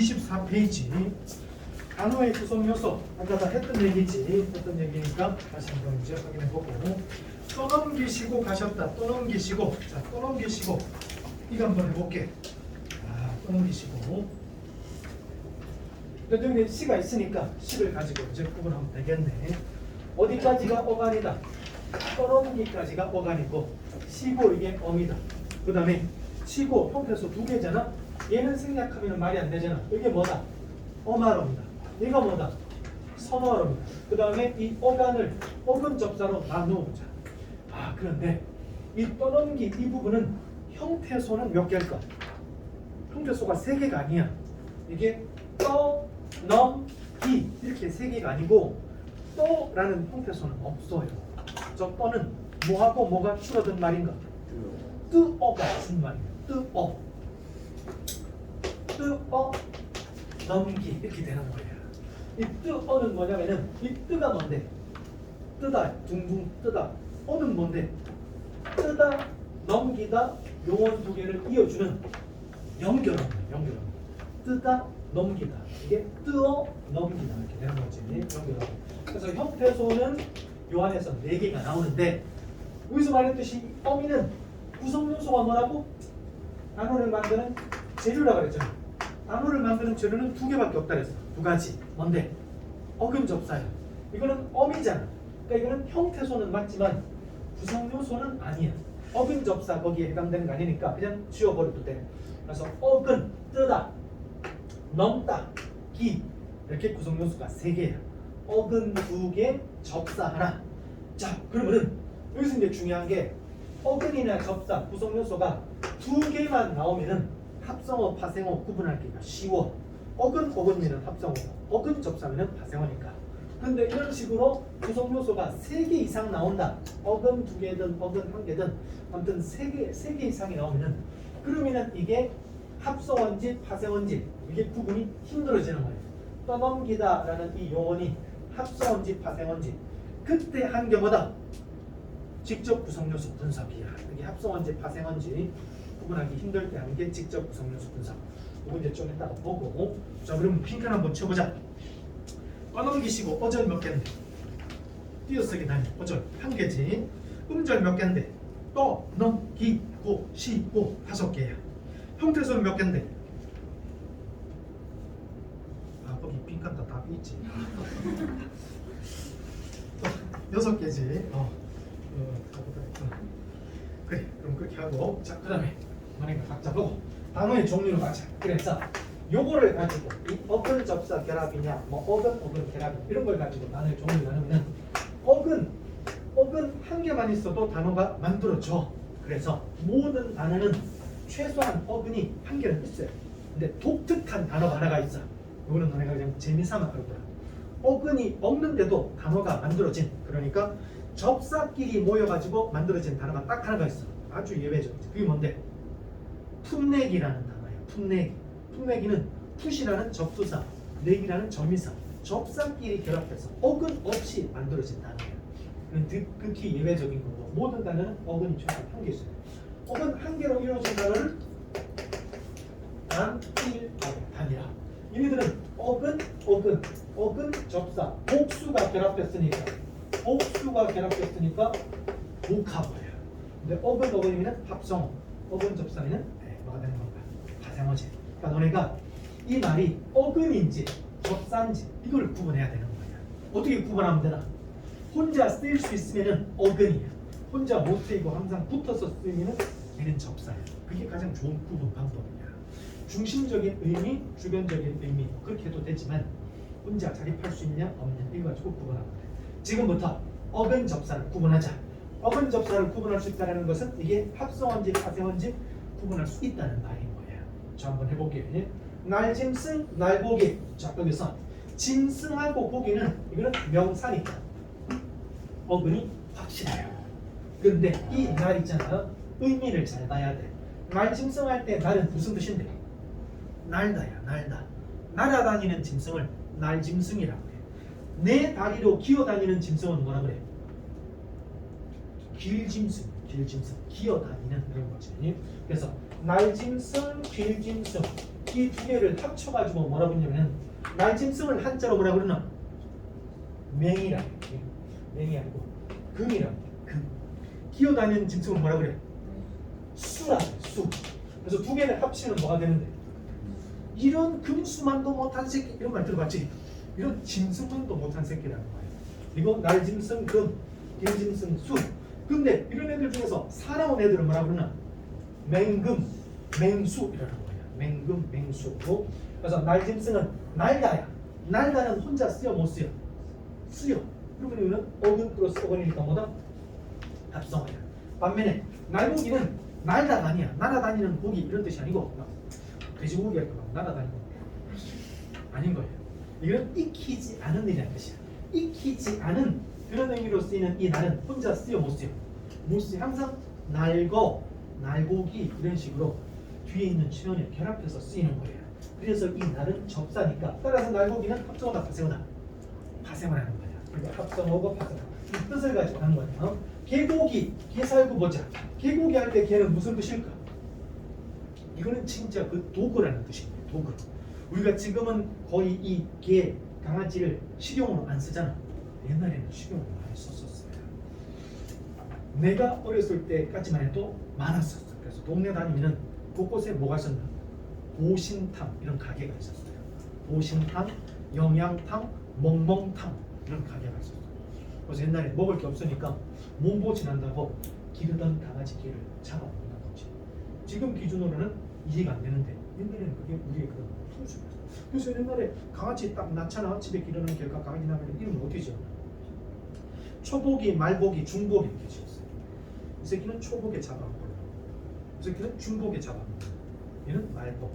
24페이지 단어의 구성 요소 아까 다 했던 얘기니까 다시 한번 이제 확인해 보고 또 넘기시고 가셨다. 또 넘기시고 자, 또 넘기시고 이거 한번 해볼게. 또 넘기시고 여기 시가 있으니까 시를 가지고 이제 구분하면 되겠네. 어디까지가 어간이다. 또 넘기까지가 어간이고 시고 이게 엄이다. 그 다음에 시고 형태소 두 개잖아. 얘는 생략하면 말이 안 되잖아. 이게 뭐다? 어말어입니다. 이거 뭐다? 선어어입니다. 그 다음에 이 어간을 어근 접사로 나누어 보자. 그런데 이 떠넘기 이 부분은 형태소는 몇 개일까? 형태소가 세 개가 아니야. 이게 떠넘기 이렇게 세 개가 아니고 또라는 형태소는 없어요. 저 떠는 뭐하고 뭐가 줄어든 말인가? 뜨어가 무슨 말이야? 뜨어 넘기 이렇게 되는 거예요. 이 뜨어는 뭐냐면은 이 뜨가 뭔데? 뜨다 둥둥 뜨다. 어는 뭔데? 뜨다 넘기다 요원 두 개를 이어주는 연결어입니다. 연결어. 뜨다 넘기다. 이게 뜨어 넘기다 이렇게 되는 거지. 연결어. 그래서 형태소는 요 안에서 4개가 나오는데 여기서 말했듯이 어미는 구성 요소가 뭐라고? 단어를 만드는 재료라고 그랬잖아. 단어를 만드는 재료는 2개밖에 없다 그랬어. 2가지. 뭔데? 어근 접사야. 이거는 어미잖아. 그러니까 이거는 형태소는 맞지만 구성 요소는 아니야. 어근 접사 거기에 해당되는 거 아니니까 그냥 지워버려도 돼. 그래서 어근 뜨다, 넘다, 기 이렇게 구성 요소가 3개야. 어근 2개, 접사 하나. 자, 그러면은 여기서 이제 중요한 게 어근이나 접사 구성 요소가 2개만 나오면은 합성어, 파생어 구분하기가 쉬워. 어근이면 합성어, 어근 접사면 파생어니까. 근데 이런 식으로 구성 요소가 3개 이상 나온다. 어근 2개든 어근 1개든 아무튼 3개 이상이 나오면은 그러면은 이게 합성어인지 파생어인지 이게 구분이 힘들어지는 거예요. 떠넘기다라는 이 용어니 합성어인지 파생어인지 그때 한 게 뭐다? 직접 구성요소 분석이야. 이게 합성어인지 파생어인지 구분하기 힘들 때 하는 게 직접 구성요소 분석. 이거 이제 좀 이따가 보고. 자, 그러면 핑크 한번 쳐보자. 떠넘기시고 어절 몇 개인데? 띄어쓰기 단위 어절 1개지. 음절 몇 개인데? 떠넘기고 시고 5개야. 형태소는 몇 개인데? 거기 빈칸다 다 있지. 6개지. 그래, 그럼 그렇게 하고 자, 그 다음에 만약에 각자 보고 단어의 종류를 맞춰. 그래서 요거를 가지고 이 어근 접사 결합이냐 뭐 어근 결합 이런 걸 가지고 단어의 종류를 나누면 어근 1개만 있어도 단어가 만들어져. 그래서 모든 단어는 최소한 어근이 1개는 있어요. 근데 독특한 단어가 하나가 있어. 이거는 너네가 그냥 재미삼아 할 거야. 어근이 없는데도 단어가 만들어진, 그러니까 접사끼리 모여가지고 만들어진 단어가 딱 하나가 있어. 아주 예외적이지. 그게 뭔데? 풋내기라는 단어예요. 풋내기. 풋내기는 풋이라는 접두사, 내기라는 접미사, 접사끼리 결합해서 어근 없이 만들어진 단어예요. 극히 예외적인 거고 모든 단어는 어근이 최소 1개 있어요. 어근 1개로 이루어진 단어를 단이라. 얘네들은 어근 접사 복수가 결합됐으니까 복합어예요. 근데 어근이면 합성어, 어근 접사는 뭐가 되는 건가? 파생어지. 그러니까 너네가 이 말이 어근인지 접사인지 이걸 구분해야 되는 거야. 어떻게 구분하면 되나? 혼자 쓰일 수 있으면은 어근이야. 혼자 못 쓰이고 항상 붙어서 쓰이면은 얘는 접사야. 그게 가장 좋은 구분 방법이야. 중심적인 의미, 주변적인 의미 그렇게 해도 되지만 혼자 자립할 수 있냐 없냐 이거 가지고 구분하면 돼. 지금부터 어근 접사를 구분하자. 어근 접사를 구분할 수 있다는 것은 이게 합성어인지 파생어인지 구분할 수 있다는 말인 거예요. 자, 한번 해볼게요. 날짐승, 날고기. 자, 여기서 짐승하고 고기는 이거는 명사니까 어근이 확실해요. 그런데 이 날 있잖아, 의미를 잘 봐야 돼. 날짐승 할 때 날은 무슨 뜻인데? 날다야, 날다. 날아다니는 짐승을 날짐승이라고 해. 네 다리로 기어다니는 짐승은 뭐라 그래? 길짐승, 길짐승, 기어다니는 이런 거지. 그래서 날짐승, 길짐승 이 두 개를 합쳐가지고 뭐라 부르냐면 날짐승을 한자로 뭐라 그러나 맹이라. 맹이 아니고 금이라. 금. 기어다니는 짐승을 뭐라 그래? 수라. 수. 그래서 두 개를 합치면 뭐가 되는데? 이런 금수만도 못한 새끼 이런 말 들어봤지? 이런 짐승만도 못한 새끼라는 거예요. 이거 날짐승, 금, 길짐승, 수. 근데 이런 애들 중에서 살아온 애들은 뭐라 그러나? 맹금, 맹수이라는 거예요. 맹금, 맹수. 그래서 날짐승은 날다야. 날다는 혼자 쓰여 못 쓰여? 쓰여. 그러면 이거는 어근 플러스 어근이니까 뭐다? 합성어야. 반면에 날고기는 날아다니야. 날아다니는 고기 이런 뜻이 아니고 돼지고기 할까 봐 날아다니는 아닌 거예요. 이건 익히지 않은 일이라는 뜻이야. 익히지 않은 그런 의미로 쓰이는 이 날은 혼자 쓰여 못 쓰여? 못 쓰여. 항상 날고, 날고기 이런 식으로 뒤에 있는 주연에 결합해서 쓰이는 거예요. 그래서 이 날은 접사니까 따라서 날고기는 합성어다 파생어다? 파생어라는 거예요. 그러니까 합성어고 파생어. 이 뜻을 가지고 하는 거예요. 개고기, 개살구 보자. 개고기 할 때 개는 무슨 뜻일까? 이거는 진짜 그 도구라는 뜻입니다. 도구. 우리가 지금은 거의 이 개, 강아지를 식용으로 안 쓰잖아. 옛날에는 식용으로 많이 썼었어요. 내가 어렸을 때까지만 해도 많았었어. 그래서 동네 다니면 곳곳에 뭐가 있었나? 보신탕 이런 가게가 있었어요. 보신탕, 영양탕, 멍멍탕 이런 가게가 있었어요. 그래서 옛날에 먹을 게 없으니까 몸보 지난다고 기르던 강아지 개를 잡아먹는 거지. 지금 기준으로는 이해가 안 되는데 옛날에는 그게 우리의 그런 풍습이었어요. 그래서 옛날에 강아지 딱 낳잖아. 집에 기르는 개가 강아지 낳으면 이름을 어떻게 지었나? 초보기, 말보기, 중보기 이렇게 지었어요. 이 새끼는 초보게 잡아먹고 이 새끼는 중보게 잡아먹고 얘는 말보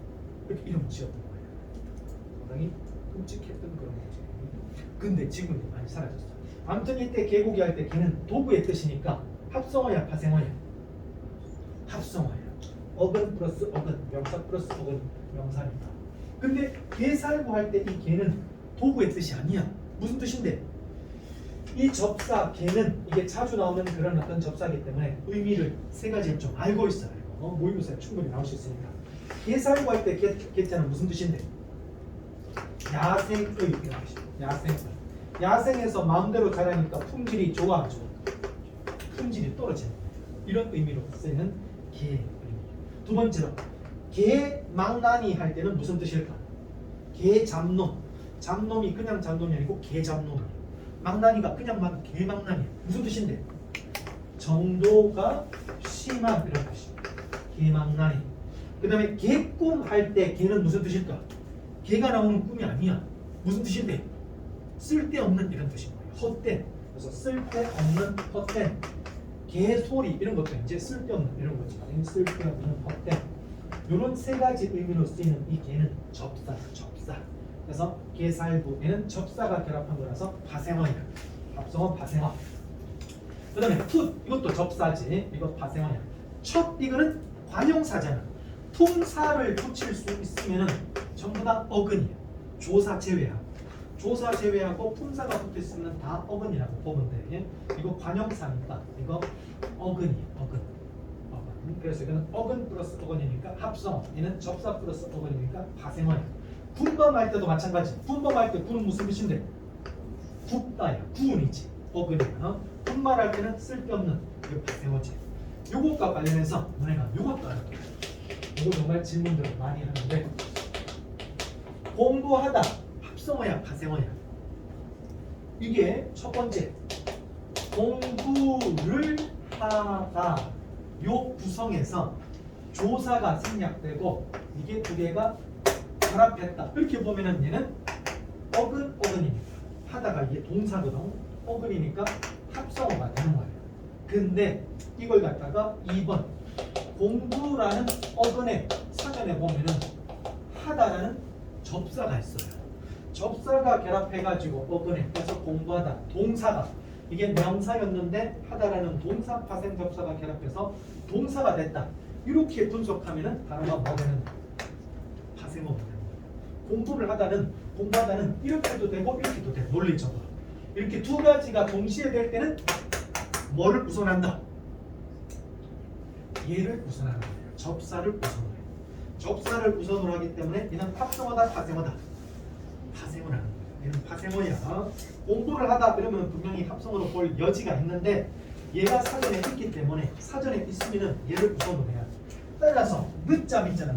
이렇게 이름을 지었던 거예요. 상당히 끔찍했던 그런 거지. 근데 지금은 많이 사라졌어요. 아무튼 이때 개고기 할 때 개는 도구의 뜻이니까 합성어야 파생어야? 합성어야. 어근 플러스 어근, 명사 플러스 어근, 명사니까. 근데 개살구 할 때 이 개는 도구의 뜻이 아니야. 무슨 뜻인데? 이 접사, 개는 이게 자주 나오는 그런 어떤 접사이기 때문에 의미를 세 가지를 좀 알고 있어요. 모의고사에 충분히 나올 수 있으니까. 개살구 할 때 개자는 무슨 뜻인데? 야생의 이라는 뜻이에요. 야생의. 야생에서 마음대로 자라니까 품질이 좋아 안 좋아? 품질이 떨어지는 이런 의미로 쓰이는 개 의미. 두 번째로 개망나니 할 때는 무슨 뜻일까? 개잡놈. 잡놈이 그냥 잡놈이 아니고 개잡놈이에요. 망나니가 그냥 개망나니야. 무슨 뜻인데? 정도가 심한 이런 뜻이에요. 개망나니. 그 다음에 개꿈 할 때 개는 무슨 뜻일까? 개가 나오는 꿈이 아니야. 무슨 뜻인데? 쓸데없는 이런 뜻인 거예요. 헛된. 그래서 쓸데없는 헛된. 개소리 이런 것도 이제 쓸데없는 이런 거지. 쓸데없는 헛된. 이런 세 가지 의미로 쓰이는 이 개는 접사. 그래서 개살구에는 접사가 결합한 거라서 파생어야. 합성어 파생어. 그 다음에 풋 이것도 접사지. 이거 파생어야. 첫 이거는 관용사잖아. 품사를 붙일 수 있으면은 전부 다 어근이야. 조사 제외하고. 조사 제외하고 품사가 붙어있으면 다 어근이라고 보면 돼. 이거 관용사니까 이거 어근이야. 어근. 그래서 이거는 어근 플러스 어근이니까 합성. 얘는 접사 플러스 어근이니까 파생어야. 군범할 때도 마찬가지. 군범할 때 군은 무슨 뜻인데? 굽다야. 구운이지. 어근이야. 군말할 때는 쓸데없는 이거 파생어지. 요것과 관련해서 너네가 요것도 알아. 이거 정말 질문들을 많이 하는데 공부하다 합성어야 파생어야? 이게 첫 번째 공부를 하다 요 구성에서 조사가 생략되고 이게 두 개가 결합했다 이렇게 보면은 얘는 어근이니까 하다가 이게 동사거든. 어근이니까 합성어가 되는 거예요. 근데 이걸 갖다가 2번 공부라는 어근에 사전에 보면은 하다라는 접사가 있어요. 접사가 결합해가지고 어근에 그래서 공부하다 동사가 이게 명사였는데 하다라는 동사 파생 접사가 결합해서 동사가 됐다. 이렇게 분석하면은 단어가 뭐 되는 파생어가 되는 거예요. 공부하다는 이렇게도 되고 이렇게도 돼. 논리적으로 이렇게 두 가지가 동시에 될 때는 뭐를 우선한다? 얘를 우선하는 거예요. 접사를 우선으로 해요. 접사를 우선으로 하기 때문에 얘는 합성어다 파생어다. 파생을 하는 거예요. 얘는 파생어야. 공부를 하다 그러면 분명히 합성어로 볼 여지가 있는데 얘가 사전에 있기 때문에 사전에 있으면은 얘를 우선으로 해야 돼. 따라서 늦잠 있잖아.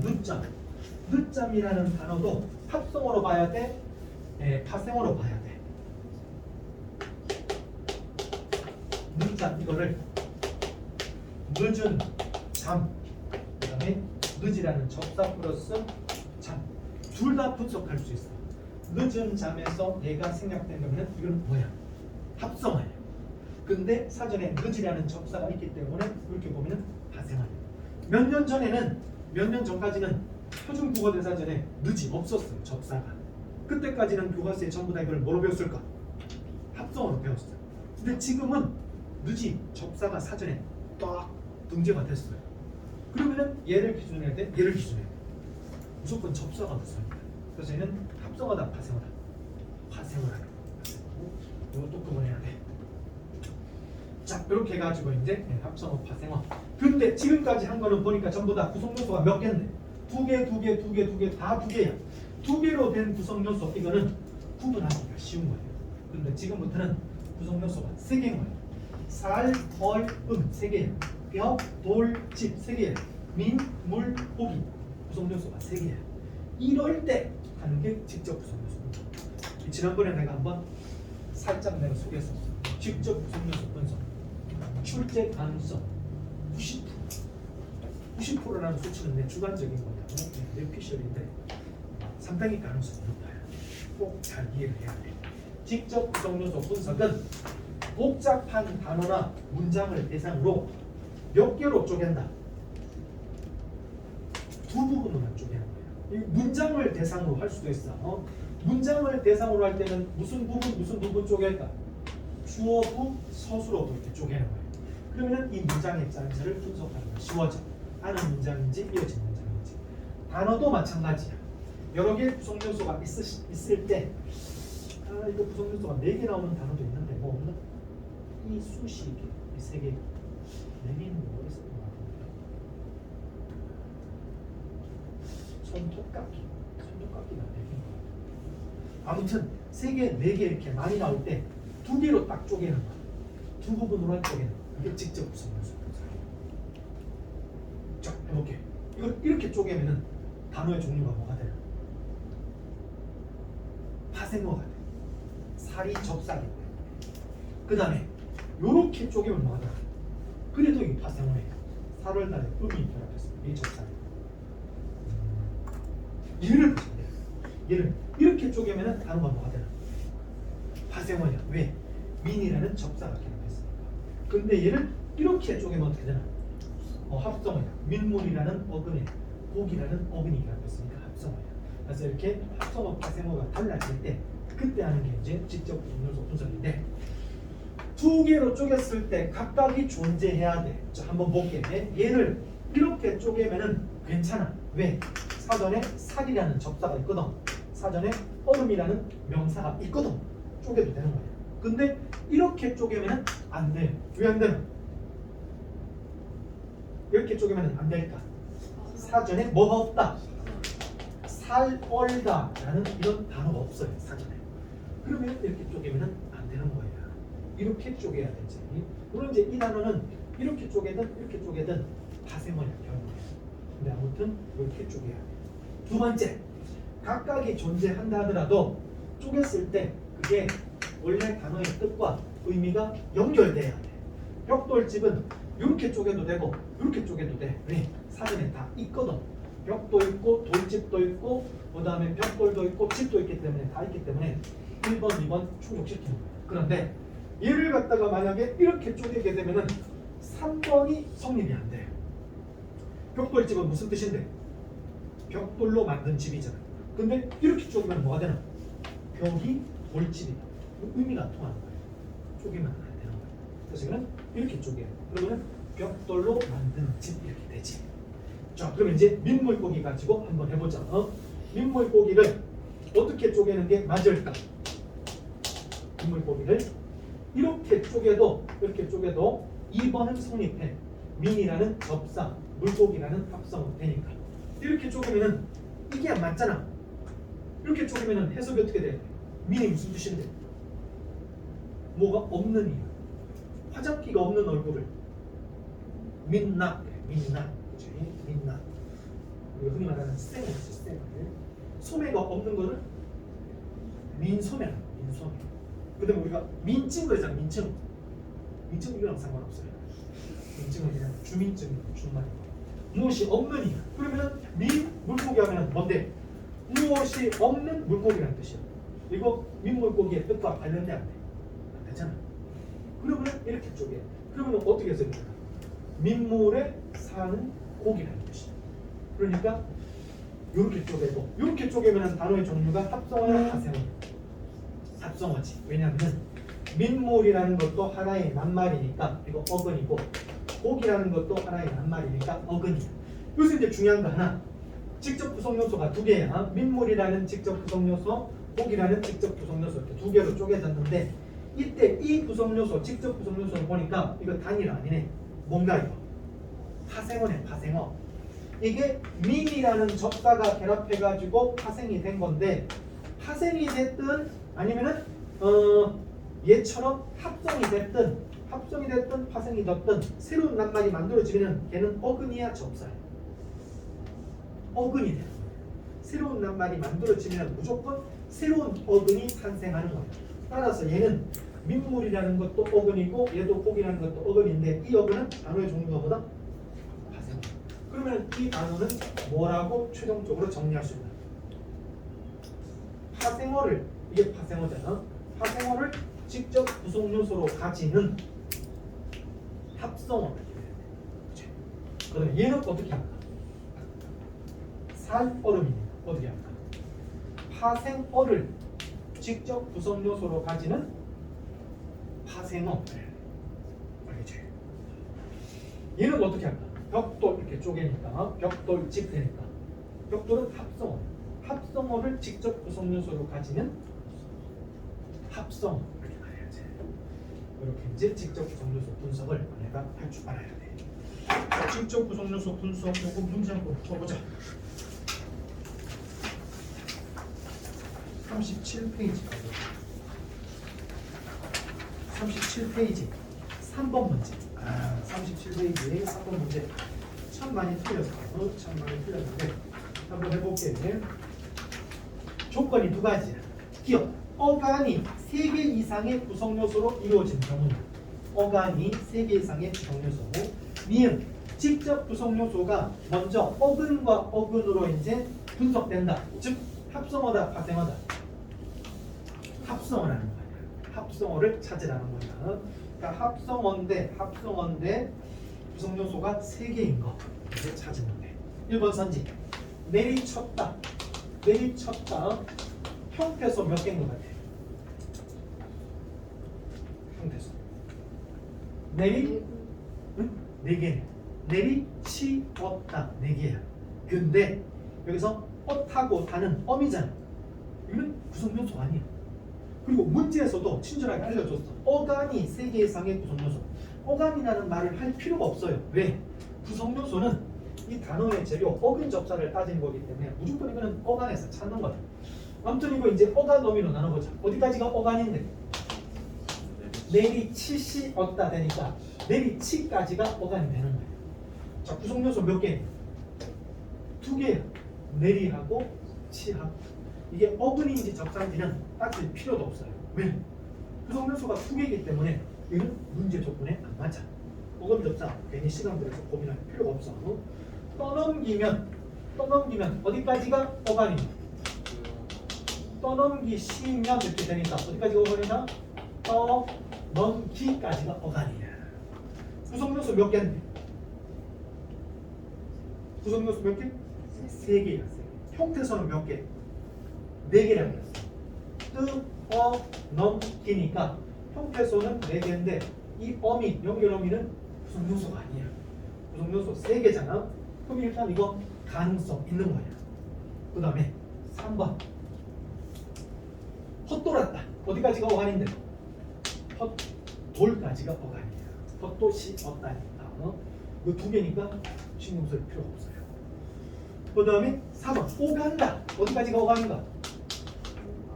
늦잠이라는 단어도 합성어로 봐야 돼. 파생어로 봐야 돼. 늦잠 이거를 늦은 잠 그다음에 늦이라는 접사 플러스 잠 둘 다 분석할 수 있어. 늦은 잠에서 얘가 생략된 거면 이건 뭐야? 합성어야. 근데 사전에 늦이라는 접사가 있기 때문에 이렇게 보면은 파생어야. 몇 년 전까지는 표준 국어 대사전에 늦이 없었어요. 접사가. 그때까지는 교과서에 전부 다 이걸 뭐로 배웠을까? 합성어로 배웠어요. 근데 지금은 늦이 접사가 사전에 딱 등재가 됐어요. 그러면은 얘를 기준으로 해야 돼. 얘를 기준으로 해야 돼. 무조건 접사가 됐습니다. 그래서 얘는 합성어다 파생어다. 파생어라. 이것도 구분해야 돼. 자, 이렇게 해가지고 이제 합성어, 파생어. 근데 지금까지 한 거는 보니까 전부 다 구성 요소가 몇 개인데? 두 개 다 두 개야. 두 개로 된 구성 요소 이거는 구분하기가 쉬운 거예요. 근데 지금부터는 구성 요소가 세 개인 거예요. 살, 헐, 세 개야. 벽, 돌, 집 세 개야. 민, 물, 고기 구성 요소가 세 개야. 이럴 때 하는 게 직접 구성 요소입니다. 지난번에 내가 한번 살짝 내가 소개했었어. 직접 구성 요소 분석. 출제 가능성 90%라는 수치는 내 주관적인 거냐면 내 피셜인데 상당히 가능성이 높아요. 꼭 잘 이해를 해야 돼. 직접 구성 요소 분석은 복잡한 단어나 문장을 대상으로 몇 개로 쪼갠다. 두 부분으로만 쪼개는 거예요. 이 문장을 대상으로 할 수도 있어. 문장을 대상으로 할 때는 무슨 부분 쪼갤까? 주어부, 서술어부 이렇게 쪼개는 거예요. 그러면 이 문장의 짠스를 분석하는 게 쉬워져. 하는 문장인지 이어진 문장인지. 단어도 마찬가지야. 여러 개의 구성 요소가 있을 때 이거 구성 요소가 4개 나오는 단어도 있는데 뭐 없나? 이 수식이 이 3개 4개는 뭐 어디서 또 나오는데? 손톱깎이가 4개인 것 같아. 아무튼 3개, 4개 이렇게 많이 나올 때 2개로 딱 쪼개는 거야. 두 부분으로 쪼개는 거야. 이게 직접 구성 요소. 자, 해볼게. 이걸 이렇게 쪼개면은 단어의 종류가 뭐가 돼요? 파생어가 돼. 살이 접사기. 그 다음에 요렇게 쪼개면 뭐가 돼요? 그래도 이게 파생어예요. 살을 달에 음이 결합했습니다. 이게 접사기. 얘를 보시면 돼요. 얘를 이렇게 쪼개면은 단어가 뭐가 되나? 파생어야. 왜? 민이라는 접사가 결합했으니까. 근데 얘를 이렇게 쪼개면 어떻게 되나? 합성어야. 민물이라는 어근에 고기라는 어근이 결합했으니까 합성어야. 그래서 이렇게 합성어, 파생어가 달라질 때 그때 하는 게 이제 직접 구성 요소 분석인데 2개로 쪼갰을 때 각각이 존재해야 돼. 자, 한번 볼게. 얘를 이렇게 쪼개면은 괜찮아. 왜? 사전에 살이라는 접사가 있거든. 사전에 얼음이라는 명사가 있거든. 쪼개도 되는 거야. 근데 이렇게 쪼개면은 안 돼. 왜 안 되나? 이렇게 쪼개면 안 될까? 사전에 뭐가 없다? 살얼다 라는 이런 단어가 없어요. 사전에. 그러면 이렇게 쪼개면 안 되는 거예요. 이렇게 쪼개야 되지. 물론 이제 이 단어는 이렇게 쪼개든 파생어야 결국에. 근데 아무튼 이렇게 쪼개야 돼. 두 번째, 각각이 존재한다 하더라도 쪼갰을 때 그게 원래 단어의 뜻과 의미가 연결돼야 돼. 벽돌집은 이렇게 쪼개도 되고 이렇게 쪼개도 돼. 왜? 사전에 다 있거든. 벽도 있고 돌집도 있고 그 다음에 벽돌도 있고 집도 있기 때문에 다 있기 때문에 1번, 2번 충족시키는 거야. 그런데 얘를 갖다가 만약에 이렇게 쪼개게 되면은 3번이 성립이 안 돼. 벽돌집은 무슨 뜻인데? 벽돌로 만든 집이잖아. 근데 이렇게 쪼개면 뭐가 되나? 벽이 돌집이다. 의미가 통하는 거야. 쪼개면 안 되는 거야. 그래서 이거는 이렇게 쪼개요. 그러면은 벽돌로 만든 집 이렇게 되지. 자, 그러면 이제 민물고기 가지고 한번 해보자. 민물고기를 어떻게 쪼개는 게 맞을까? 민물고기를 이렇게 쪼개도 2번은 성립해. 민이라는 접사, 물고기라는 합성어 되니까. 이렇게 쪼개면은 이게 안 맞잖아. 이렇게 쪼개면은 해석이 어떻게 돼? 민이 무슨 뜻인데? 뭐가 없는 이유. 화장기가 없는 얼굴을 민나, 민나, 그치? 민나. 우리가 흔히 말하는 쌩이지, 쌩. 소매가 없는 거를 민소매라는 거, 민소매. 그다음에 우리가 민증 그러잖아, 민증. 민증 이거랑 상관없어요. 민증은 그냥 주민증이고 준말이고. 무엇이 없는 이유. 그러면은 민 물고기 하면은 뭔데? 무엇이 없는 물고기라는 뜻이야. 이거 민물고기의 뜻과 관련돼 안 돼? 안 되잖아. 그러면 이렇게 쪼개. 그러면 어떻게 해석이 되나? 민물에 사는 고기라는 뜻이야. 그러니까 이렇게 쪼개고, 이렇게 쪼개면 단어의 종류가 합성어나 파생어. 합성어지. 왜냐하면 민물이라는 것도 하나의 낱말이니까 이거 어근이고, 고기라는 것도 하나의 낱말이니까 어근이야. 여기서 이제 중요한 거 하나. 직접 구성 요소가 두 개야. 민물이라는 직접 구성 요소, 고기라는 직접 구성 요소 이렇게 두 개로 쪼개졌는데, 이때 이 구성 요소, 직접 구성 요소를 보니까 이거 단일 아니네. 뭔가 이거 파생어네, 파생어. 이게 민이라는 접사가 결합해가지고 파생이 된 건데, 파생이 됐든 아니면은 얘처럼 합성이 됐든 파생이 됐든 새로운 낱말이 만들어지면 걔는 어근이야, 접사야. 어근이 돼요. 새로운 낱말이 만들어지면 무조건 새로운 어근이 탄생하는 거예요. 따라서 얘는 민물이라는 것도 어근이고 얘도 고기라는 것도 어근인데, 이 어근은 단어의 종류가 뭐다? 파생어. 그러면 이 단어는 뭐라고 최종적으로 정리할 수 있나? 파생어를, 이게 파생어잖아. 파생어를 직접 구성 요소로 가지는 합성어를 이래야 돼. 그다음에 얘는 어떻게 할까? 살얼음이니까 어떻게 할까? 파생어를 직접 구성 요소로 가지는 파생어. 알겠지? 얘는 어떻게 할까? 벽돌 이렇게 쪼개니까 벽돌집 되니까 벽돌은 합성어. 합성어를 직접 구성 요소로 가지는 합성어. 이렇게 말해야지. 이렇게 이제 직접 구성 요소 분석을 내가 할 줄 알아야 돼. 자, 직접 구성 요소 분석 요거 문제 한번 풀어보자. 37페이지 37페이지 3번 문제. 37페이지 3번 문제 참 많이 틀렸어요. 참 많이 틀렸는데 한번 해볼게. 조건이 두 가지야. 기억. 어간이 3개 이상의 구성 요소로 이루어진 경우는 어간이 3개 이상의 구성 요소고, 미음 직접 구성 요소가 먼저 어근과 어근으로 이제 분석된다. 즉 합성어다, 파생어다. 합성어라는 거야. 합성어를 찾으라는 거야. 그러니까 합성어인데 구성 요소가 3개인 거 이제 찾으면 돼. 1번 선지. 내리쳤다. 형태소 몇 개인 것 같아? 형태소. 응? 4개네. 내리치었다. 4개야. 근데 여기서 엇하고 다는 엄이잖아. 이건 구성 요소 아니야. 그리고 문제에서도 친절하게 알려줬어. 어간이 3개 이상의 구성 요소. 어간이라는 말을 할 필요가 없어요. 왜? 구성 요소는 이 단어의 재료 어근 접사를 따지는 거기 때문에 무조건 이거는 어간에서 찾는 거다. 아무튼 이거 이제 어간 어미로 나눠보자. 어디까지가 어간인데? 내리치시었다 되니까 내리치까지가 어간이 되는 거예요. 자, 구성 요소 몇 개? 2개예요. 내리하고 치하고. 이게 어근인지 접사인지는 따질 필요도 없어요. 왜? 구성 요소가 2개이기 때문에 이건 문제 조건에 안 맞아. 어근 접사 괜히 시간 들여서 고민할 필요가 없어. 떠넘기면 어디까지가 어간이냐? 떠넘기시면 이렇게 되니까 어디까지가 어간이다? 떠넘기까지가 어간이야. 구성 요소 몇 개인데? 구성 요소 몇 개? 3개야. 형태소는 몇 개? 4개라고 했어. 넘기니까 형태소는 4개인데 이 어미, 연결 어미는 구성 요소가 아니야. 구성 요소 3개잖아. 그럼 일단 이거 가능성 있는 거야. 그 다음에 3번. 헛돌았다. 어디까지가 어간인데? 헛돌까지가 어간이야. 헛도시 없다니까. 이거 두 개니까 신경 쓸 필요가 없어요. 그 다음에 4번 오간다. 어디까지가 오간인가?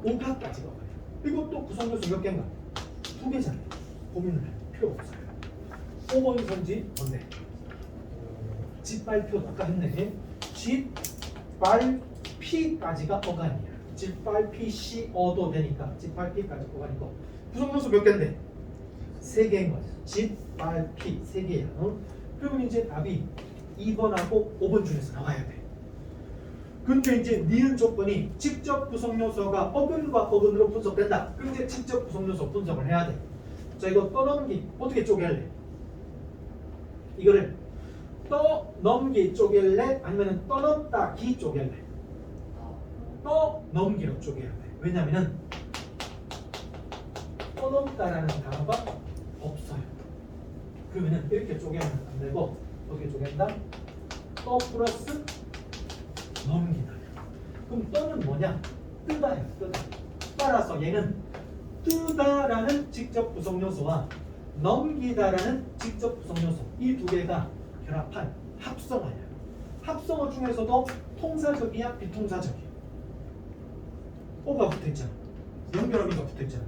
오가까지가 오간이에요. 이것도 구성요소 몇 개인가? 두 개잖아요. 고민을 할 필요가 없어요. 5번 선지 뭔데? 짓발표 아까 했네. 짓발피까지가 어간이야. 짓발피 CO도 되니까 짓발피까지 어간이고 구성요소 몇 개인데? 3개인 거야. 짓발피 3개야. 그러면 이제 답이 2번하고 5번 중에서 나와야 돼. 근데 이제 니은 조건이 직접 구성요소가 어근과 어근으로 분석된다. 그럼 이제 직접 구성요소 분석을 해야 돼. 자, 이거 떠넘기 어떻게 쪼갤래? 이거를 떠넘기 쪼갤래? 아니면 떠넘다 기 쪼갤래? 떠넘기로 쪼개야 돼. 왜냐면은 떠넘다라는 단어가 없어요. 그러면은 이렇게 쪼개면 안 되고 어떻게 쪼갠다? 떠 플러스 넘기다. 그럼 떠는 뭐냐? 뜨다야, 뜨다. 따라서 얘는 뜨다라는 직접 구성 요소와 넘기다라는 직접 구성 요소 이 두 개가 결합한 합성어야. 합성어 중에서도 통사적이야, 비통사적이야. 오가 붙어있잖아. 연결어미가 붙어있잖아.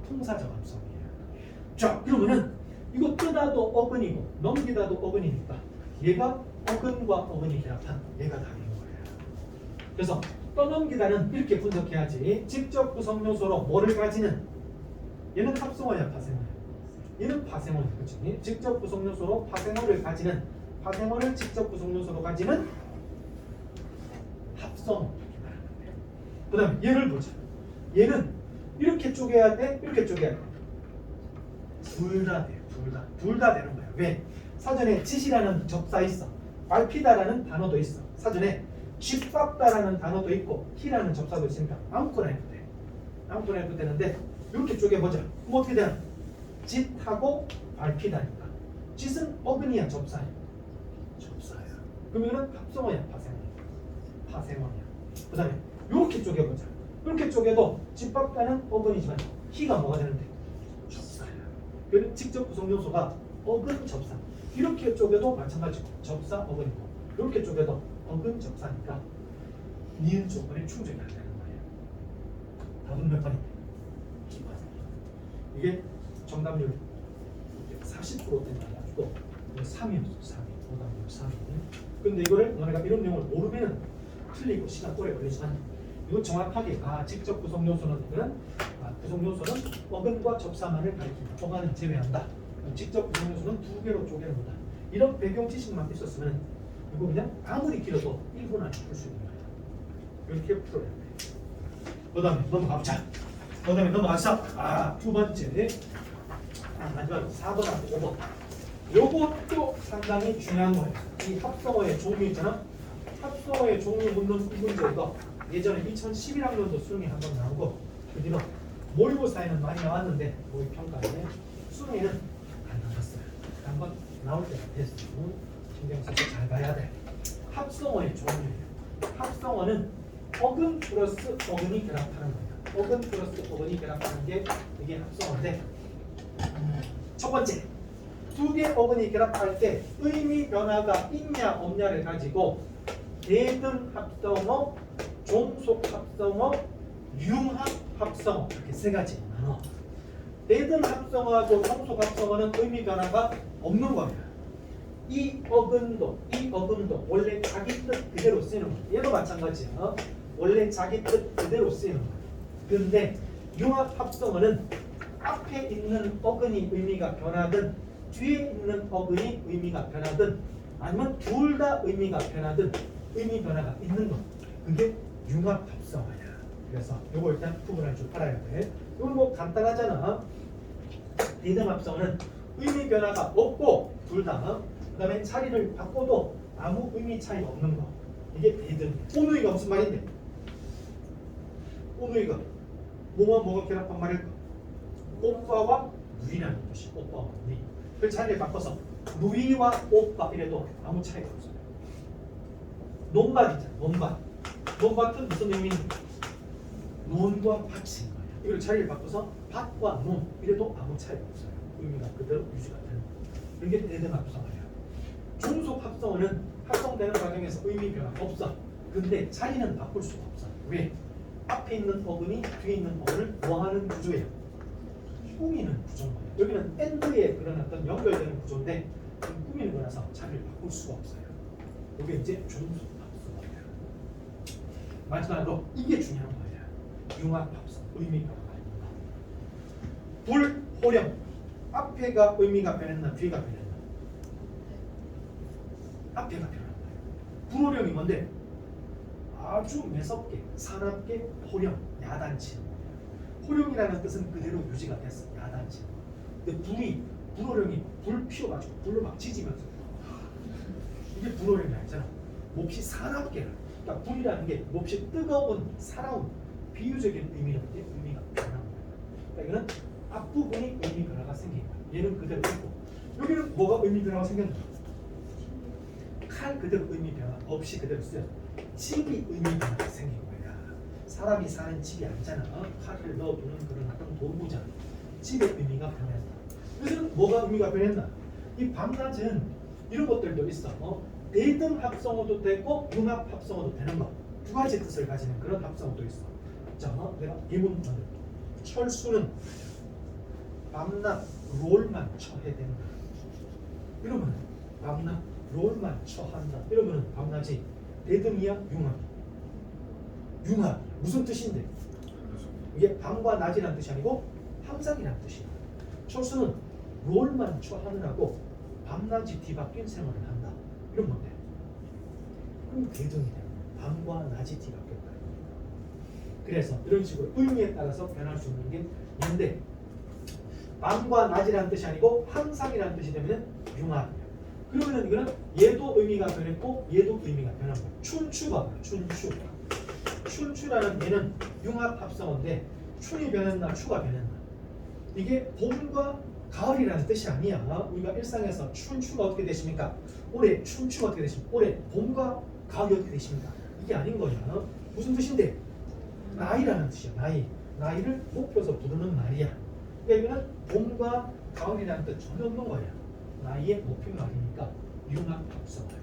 통사적 합성이야. 자, 그러면은 이거 뜨다도 어근이고 넘기다도 어근이니까 얘가 어근과 어근이 결합한 얘가 답인 거예요. 그래서 떠넘기다는 이렇게 분석해야지. 직접 구성 요소로 뭐를 가지는? 얘는 합성어야, 파생어야. 얘는 파생어야, 그렇지? 직접 구성 요소로 파생어를 가지는, 파생어를 직접 구성 요소로 가지는 합성어. 그 다음에 얘를 보자. 얘는 이렇게 쪼개야 돼, 이렇게 쪼개야 돼. 둘 다 돼, 둘 다. 둘 다 되는 거야. 왜? 사전에 짓이라는 접사 있어. 밟히다라는 단어도 있어. 사전에 짓밟다라는 단어도 있고 히라는 접사도 있으니까 아무거나 해도 돼. 아무거나 해도 되는데 이렇게 쪼개보자. 그럼 어떻게 되나? 짓하고 밟히다니까. 짓은 어근이야, 접사야? 접사야. 그럼 이거는 합성어야, 파생어야? 파생어야. 그 다음에 이렇게 쪼개보자. 이렇게 쪼개도 짓밟다는 어근이지만 히가 뭐가 되는데? 접사야. 그러면 직접 구성 요소가 어근, 접사. 이렇게 쪼개도 마찬가지고 접사, 어근이고 이렇게 쪼개도 어근, 접사니까 니은 조건에 충족이 안 되는 거예요. 답은 몇 번인데? 2번. 이게 정답률 40%대 나가지고 3이었어. 3이. 오답률 3이. 근데 이거를 너네가 이런 내용을 모르면 틀리고 시간 오래 걸리지만 이거 정확하게 직접 구성 요소는 이거는 구성 요소는 어근과 접사만을 가리킨다. 어간은 제외한다. 직접 구성 요소는 두 개로 쪼개는 거다. 이런 배경 지식만 있었으면 이거 그냥 아무리 길어도 1분 안에 풀 수 있는 거야. 이렇게 풀어야 돼. 그 다음에 넘어가보자. 그 다음에 넘어가서 두 번째 마지막 4번하고 5번. 요것도 상당히 중요한 거예요. 이 합성어의 종류 있잖아. 합성어의 종류 묻는 이 문제도 예전에 2011학년도 수능에 한번 나오고 그 뒤로 모의고사에는 많이 나왔는데 모의평가에 수능에는 안 나왔어요. 한번 나올 때가 됐어. 신경 써서 잘 봐야 돼. 합성어의 종류예요. 합성어는 어근 플러스 어근이 결합하는 거예요. 어근 플러스 어근이 결합하는 게 이게 합성어인데 첫 번째, 두 개 어근이 결합할 때 의미 변화가 있냐 없냐를 가지고 대등 합성어, 종속 합성어, 융합 합성어 이렇게 세 가지 나눠. 대등 합성어하고 종속 합성어는 의미 변화가 없는 겁니다. 이 어근도 원래 자기 뜻 그대로 쓰이는 거예요. 얘도 마찬가지야. 원래 자기 뜻 그대로 쓰이는 거예요. 그런데 융합 합성어는 앞에 있는 어근이 의미가 변하든 뒤에 있는 어근이 의미가 변하든 아니면 둘 다 의미가 변하든 의미 변화가 있는 거. 그게 융합 합성어야. 그래서 이거 일단 구분할 줄 알아야 돼. 이건 뭐 간단하잖아. 대등 합성어는 의미 변화가 없고 둘 다 그 다음에 자리를 바꿔도 아무 의미 차이가 없는 거. 이게 대등. 오누이가 무슨 말인데? 오누이가 뭐가 결합한 말일까? 오빠와 누이라는 뜻이 오빠와 누이. 그 자리를 바꿔서 누이와 오빠 이래도 아무 차이가 없어요. 논밭 있잖아. 논밭. 논밭은 무슨 의미인데? 논과 밭인 거예요. 이걸 자리를 바꿔서 밭과 논 이래도 아무 차이가 없어요. 의미가 그대로 유지가 되는 거예요. 이게 대등 합성어예요. 종속 합성어는 합성되는 과정에서 의미 변화 없어. 근데 자리는 바꿀 수가 없어. 왜? 앞에 있는 어근이 뒤에 있는 어근을 뭐하는 구조예요? 꾸미는 구조인 거예요. 여기는 엔드에 그런 어떤 연결되는 구조인데 꾸미는 거라서 자리를 바꿀 수가 없어요. 이게 이제 종속 합성어예요. 마지막으로 이게 중요한 거예요. 융합 합성, 의미 변화가 있는 거. 불호령, 앞에가 의미가 변했나 뒤가 변했나? 앞에가 변한 거예요. 불호령이 뭔데? 아주 매섭게, 사납게 호령, 야단치는 거예요. 호령이라는 뜻은 그대로 유지가 됐어. 야단치는 거예요. 근데 불호령이 불 피워가지고 불로 막 지지면서 이게 불호령이 아니잖아. 몹시 사납게. 그러니까 불이라는 게 몹시 뜨거운, 살아온 비유적인 의미가 변한 거예요. 그러니까 이거는 앞부분이 의미 변화가 생긴 거예요. 얘는 그대로 있고 여기는 뭐가 의미 변화가 생겼나? 칼 그대로 의미 변화 없이 그대로 쓰여. 집이 의미 변화가 생긴 거야. 사람이 사는 집이 아니잖아. 칼을 넣어두는 그런 어떤 도구잖아. 집의 의미가 변했다. 그래서 뭐가 의미가 변했나? 이 밤낮은 이런 것들도 있어. 대등 합성어도 되고 융합 합성어도 되는 거. 두 가지 뜻을 가지는 그런 합성어도 있어. 자, 내가 예문 만들. 철수는 밤낮 롤만 쳐야 된다. 이러면 밤낮 롤만 쳐한다. 이러면 밤낮이 대등이야 융합. 융합 무슨 뜻인데? 이게 밤과 낮이라는 뜻이 아니고 항상이라는 뜻이야. 철수는 롤만 쳐하느라고 밤낮이 뒤바뀐 생활을 한다. 이런 건데. 그럼 대등이 돼. 밤과 낮이 뒤바뀌었다. 그래서 이런 식으로 의미에 따라서 변할 수 있는 게 있는데 밤과 낮이라는 뜻이 아니고 항상이라는 뜻이 되면 융합이야. 그러면 이거는 얘도 의미가 변했고 얘도 의미가 변한 거야. 춘추가 춘추. 춘추라는 얘는 융합 합성어인데 춘이 변했나 추가 변했나. 이게 봄과 가을이라는 뜻이 아니야. 우리가 일상에서 춘추가 어떻게 되십니까? 올해 춘추가 어떻게 되십니까? 올해 봄과 가을이 어떻게 되십니까? 이게 아닌 거야. 무슨 뜻인데? 나이라는 뜻이야. 나이를 높여서 부르는 말이야. 그러니까 이거는 봄과 가을이라는 뜻 전혀 없는 거야. 나이의 높임말이니까 융합 합성어야.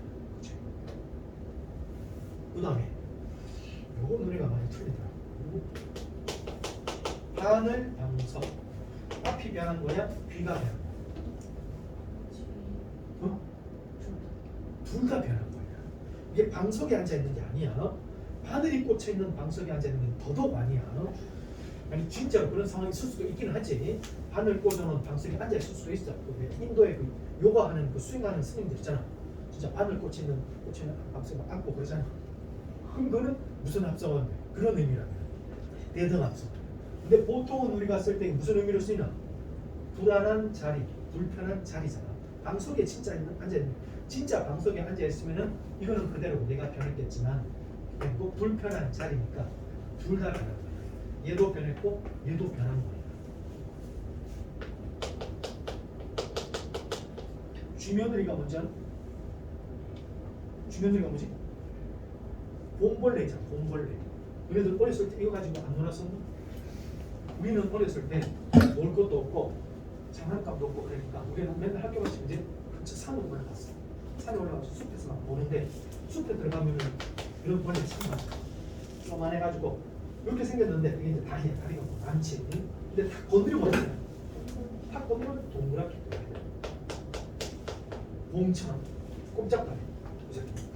그 다음에 요거 노래가 많이 틀리더라고. 하늘 방석. 앞이 변한 거야? 뒤가 변한 거야? 둘 다 변한 거야. 이게 방석에 앉아 있는 게 아니야. 바늘이 꽂혀 있는 방석에 앉아 있는 게 더더욱 아니야. 아니 진짜로 그런 상황이 있을 수도 있긴 하지. 바늘 꽂아놓은 방석에 앉아 있을 수도 있어. 인도에 그 요가하는 그 스윙하는 스님들 있잖아. 진짜 바늘 꽂히는 방석에 앉고 그러잖아. 그럼 그거는 무슨 합성어인데? 그런 의미라면 대등 합성. 근데 보통은 우리가 쓸 때 무슨 의미로 쓰이나? 불안한 자리, 불편한 자리잖아. 방석에 진짜 앉아 있는, 진짜 방석에 앉아 있으면은 이거는 그대로 내가 변했겠지만, 뭐 불편한 자리니까 둘 다 변한 거야. 얘도 변했고 얘도 변한 거야. 쥐며느리가 뭔지 알아? 쥐며느리가 뭐지? 곰벌레잖아. 곰벌레. 너네들 어렸을 때 이거 가지고 안 놀았었나? 우리는 어렸을 때 놀 것도 없고 장난감도 없고 그러니까 우리는 맨날 학교 가서 이제 근처 산으로 올라갔어. 산에 올라가서 숲에서 막 보는데 숲에 들어가면 이런 벌레 참 많아. 조만해가지고 이렇게 생겼는데 이게 이제 다리가 뭐 많지. 근데 탁 건드리면 어떡해? 탁 건드리면 동그랗게 봄처럼 꼼짝달해.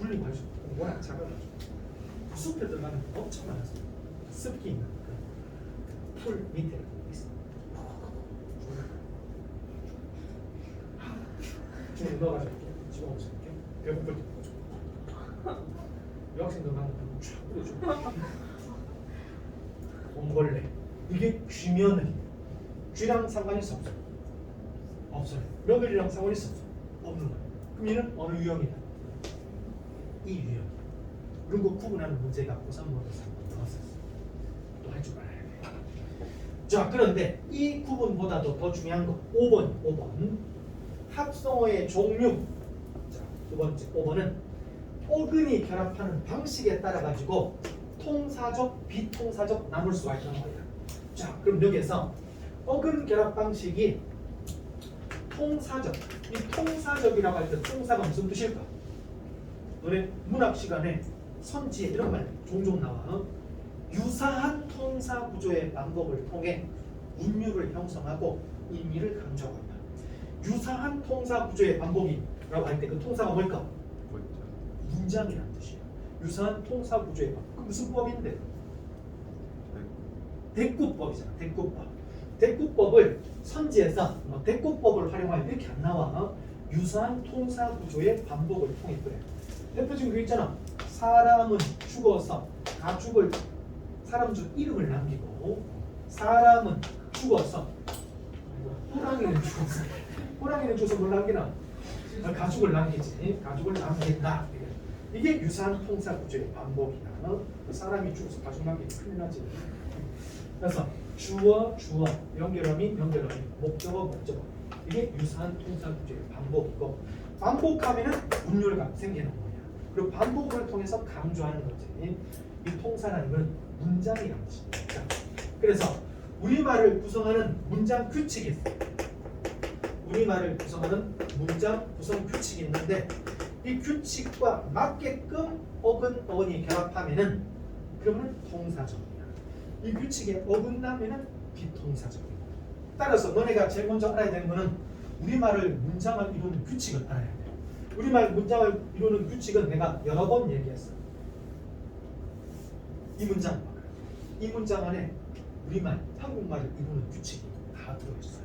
굴리고 가지고 워낙 작아가지고 숲에 들어가면 엄청 많았어. 습기 있는 풀 밑에 있어. 좀 넣어가지고 집어먹어서 이렇게 배고플 때 먹어줘. 여학생들 많은 쫙 뿌려줘. 곰벌레. 이게 쥐며느리. 쥐랑 상관이 있어 없어? 없어요. 며느리랑 상관이 있어 없어? 없는 거야. 그럼 얘는 어느 유형이다? 이 유형. 이런 거 구분하는 문제가 고3모의고사 나왔었어. 또 할 줄 알아야 돼. 자, 그런데 이 구분보다도 더 중요한 거 5번. 합성어의 종류. 자, 두 번째 5번은 어근이 결합하는 방식에 따라 가지고 통사적, 비통사적 나눌 수가 있는 거야. 자, 그럼 여기에서 어근 결합 방식이 통사적. 이 통사적이라고 할 때 통사가 무슨 뜻일까? 너네 문학 시간에 선지에 이런 말 종종 나와. 유사한 통사 구조의 방법을 통해 문율을 형성하고 의미를 강조하고 있다. 유사한 통사 구조의 방법이라고 할 때 그 통사가 뭘까? 문장이라는 뜻이에요. 유사한 통사 구조의 방법. 그 무슨 법인데? 대꾸법이잖아. 대꾸법. 대꾸법을 선지에서 대꾸법을 활용하여 이렇게 안 나와. 유사한 통사 구조의 반복을 통해 그래. 대표적인 거 있잖아. 사람은 죽어서 가축을 사람 중 이름을 남기고 사람은 죽어서 호랑이는 죽어서 호랑이는 죽어서 뭘 남기나? 가축을 남기지. 가축을 남긴다. 이게 유사한 통사 구조의 반복이야. 사람이 죽어서 가축 남기면 큰일 나지. 그래서 주어 연결어미 목적어 목적어 이게 유사한 통사 구조의 반복이고 반복하면은 운율가 생기는 거야. 그리고 반복을 통해서 강조하는 거지. 이 통사라는 건 문장이라는 뜻입니다. 그래서 우리말을 구성하는 문장 규칙이 있어요. 우리말을 구성하는 문장 구성 규칙이 있는데 이 규칙과 맞게끔 어근어원이 결합하면은 그러면 통사적이야. 이 규칙에 어긋나면은 비통사적이고. 따라서 너네가 제일 먼저 알아야 되는 거는 우리말을 문장을 이루는 규칙을 알아야 돼. 우리말 문장을 이루는 규칙은 내가 여러 번 얘기했어. 이 문장 봐요. 이 문장 안에 우리말, 한국말을 이루는 규칙이 다 들어있어요.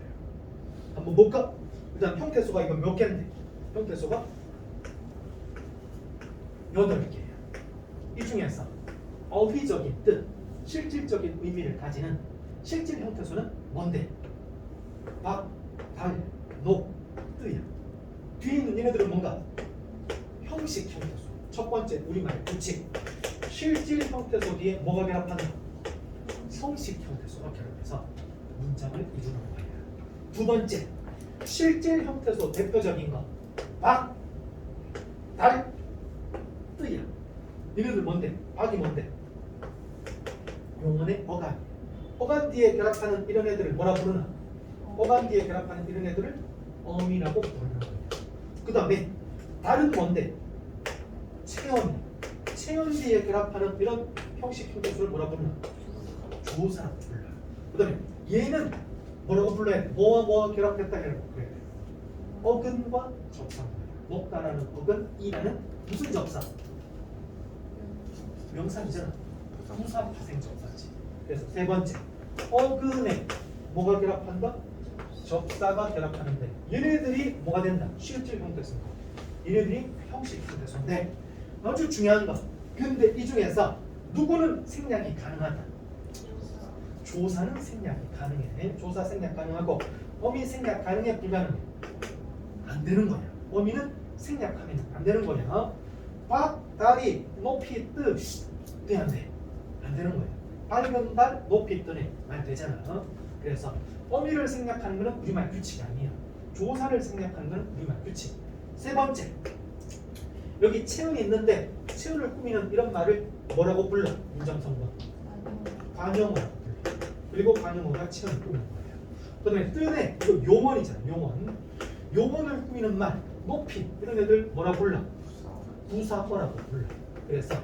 한번 볼까? 일단 형태수가 이거 몇 개인데? 형태수가 8개야. 이 중에서 어휘적인 뜻, 실질적인 의미를 가지는 실질 형태수는 뭔데? 박, 달, 녹, 뜨야. 뒤에 있는 얘네들은 뭔가? 형식 형태수. 첫 번째 우리말 규칙. 실질 형태수 뒤에 뭐가 결합하는? 형식 형태수가 결합해서 문장을 이루는 거야. 두 번째 실질 형태수 대표적인 거 박, 달, 뜨야. 얘네들 뭔데? 박이 뭔데? 용언의 어간. 어간 뒤에 결합하는 이런 애들을 뭐라 부르나? 어간 뒤에 결합하는 이런 애들을 어미라고 부르는 거야. 그 다음에 달은 뭔데? 체언. 체언 뒤에 결합하는 이런 형식 형태수를 뭐라 부르나? 조사라고 불러. 그 다음에 얘는 뭐라고 불러야 돼? 뭐와 결합했다 해라고 그래야 돼. 어근과 접사. 먹다라는 어근, 이라는 무슨 접사? 명사이잖아. 부사 파생 접사지. 그래서 세 번째 어근에 뭐가 결합한다? 접사가 결합하는데 얘네들이 뭐가 된다? 실질 형태수인가? 얘네들이 형식 형태수인데 아주 중요한 거. 근데 이 중에서 누구는 생략이 가능하다? 조사는 생략이 가능해. 조사 생략 가능하고 어미 생략 가능해 불가능해? 안 되는 거야. 어미는 생략하면 안 되는 거야. 박, 달이 높이 뜨 안 돼. 안 되는 거야. 밝은 달, 높이 뜨네 말 되잖아. 그래서 어미를 생략하는 것은 우리말 규칙이 아니야. 조사를 생략하는 것은 우리말 규칙. 세 번째 여기 체온이 있는데 체온을 꾸미는 이런 말을 뭐라고 불러? 문장성분 관용어라고 불러. 그리고 관용어가 체온을 꾸미는 거예요. 그 다음에 뜨네 이거 용언이잖아. 용언을 꾸미는 말 높이 이런 애들 뭐라고 불러? 부사어라고 불러. 그래서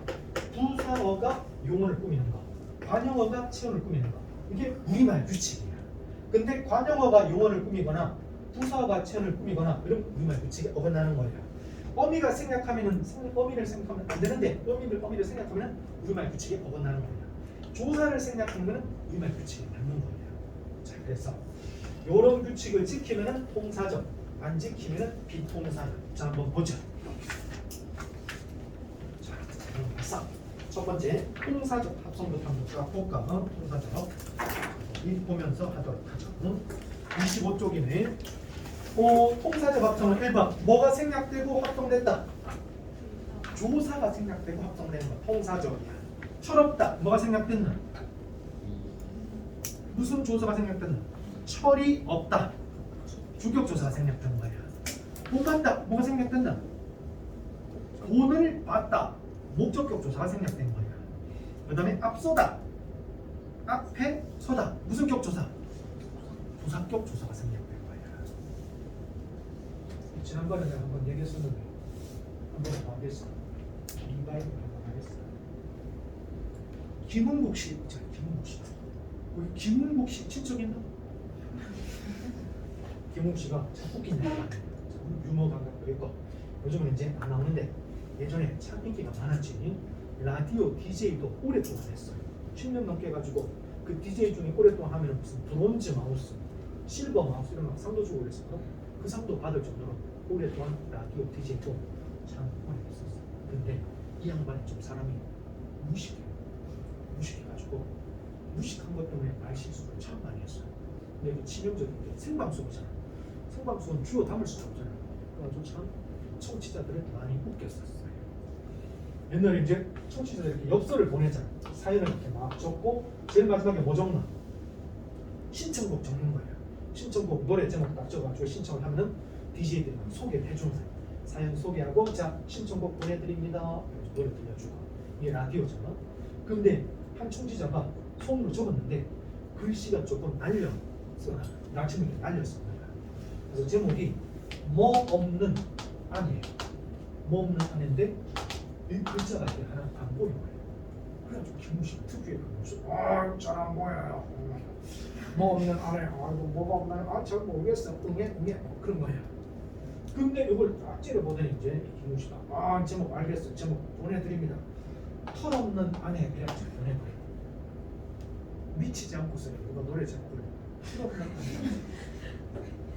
부사어가 용언을 꾸미는 거, 관용어가 체온을 꾸미는 거 이게 우리말 규칙이야. 근데 관용어가 용언을 꾸미거나 부사어가 체온을 꾸미거나 이런 우리말 규칙에 어긋나는 거야. 어미가 생략하면은 어미를 생각하면 안 되는데 어미를 생략하면은 우리말 규칙에 어긋나는 거야. 조사를 생략하면은 우리말 규칙에 맞는 거야. 자, 그래서 이런 규칙을 지키면은 통사적, 안 지키면은 비통사적. 자, 한번 보자. 자, 한번 봤어. 첫 번째 통사적 합성부터 한번 쫙 볼까? 통사적 이 보면서 하도록 하죠. 25쪽이네. 통사적 합성은 1번 뭐가 생략되고 합성됐다? 조사가 생략되고 합성되는 거 통사적이야. 철없다 뭐가 생략됐나? 무슨 조사가 생략됐나? 철이 없다 주격조사가 생략된 거야. 돈 받다 뭐가 생략됐나? 돈을 받다 목적격 조사가 생략된 거야. 그 다음에 앞서다 앞에 서다 무슨 격 조사? 조사격 조사가 생략된 거야. 지난번에 내가 한번 얘기했었는데 한번 더 하겠어. 이바이브 한번 하겠어. 김은국 씨 있잖아. 김은국 씨. 우리 김은국 씨 친척 있나? 김은국 씨가 참 웃긴 얘기가 유머 감각도 있고 요즘은 이제 안 나오는데 예전에 참 인기가 많았지. 라디오 DJ도 오랫동안 했어요. 10년 넘게 해가지고 그 DJ 중에 오랫동안 하면 무슨 브론즈 마우스, 실버 마우스 이런 막 상도 주고 그랬었거든. 그 상도 받을 정도로 오랫동안 라디오 DJ도 참 오래 했었어. 근데 이 양반이 좀 사람이 무식해가지고 무식한 것 때문에 말 실수를 참 많이 했어요. 근데 그 치명적인 게 생방송이잖아. 생방송은 주워 담을 수가 없잖아. 그래가지고 참 청취자들을 많이 웃겼었어요. 옛날에 이제 청취자들 이렇게 엽서를 보내잖아. 사연을 이렇게 막 적고 제일 마지막에 뭐 적나? 신청곡 적는 거예요. 신청곡 노래 제목 딱 적어가지고 신청을 하면은 DJ들이 막 소개를 해주는 거예요. 사연 소개하고 자 신청곡 보내드립니다. 노래 들려주고 이게 라디오잖아. 근데 한 청취자가 손으로 적었는데 글씨가 조금 날려 나침을 날렸어. 그래서 제목이 뭐 없는 아니에요. 뭐 없는 아닌데 이 글자가 이렇게 하나 안 보이는 거예요. 그래가지고 김우식 특유의 그 모습 잘 안 보여요. 뭐 없는 아래 아이고 뭐가 없나요? 잘 모르겠어. 응애 그런 거예요. 근데 이걸 딱 찌려보더니 이제 김우식가 제목 알겠어. 제목 보내드립니다. 털없는 아내 이렇게 보내버려요. 미치지 않고서 누가 노래 제목을 털없는 아내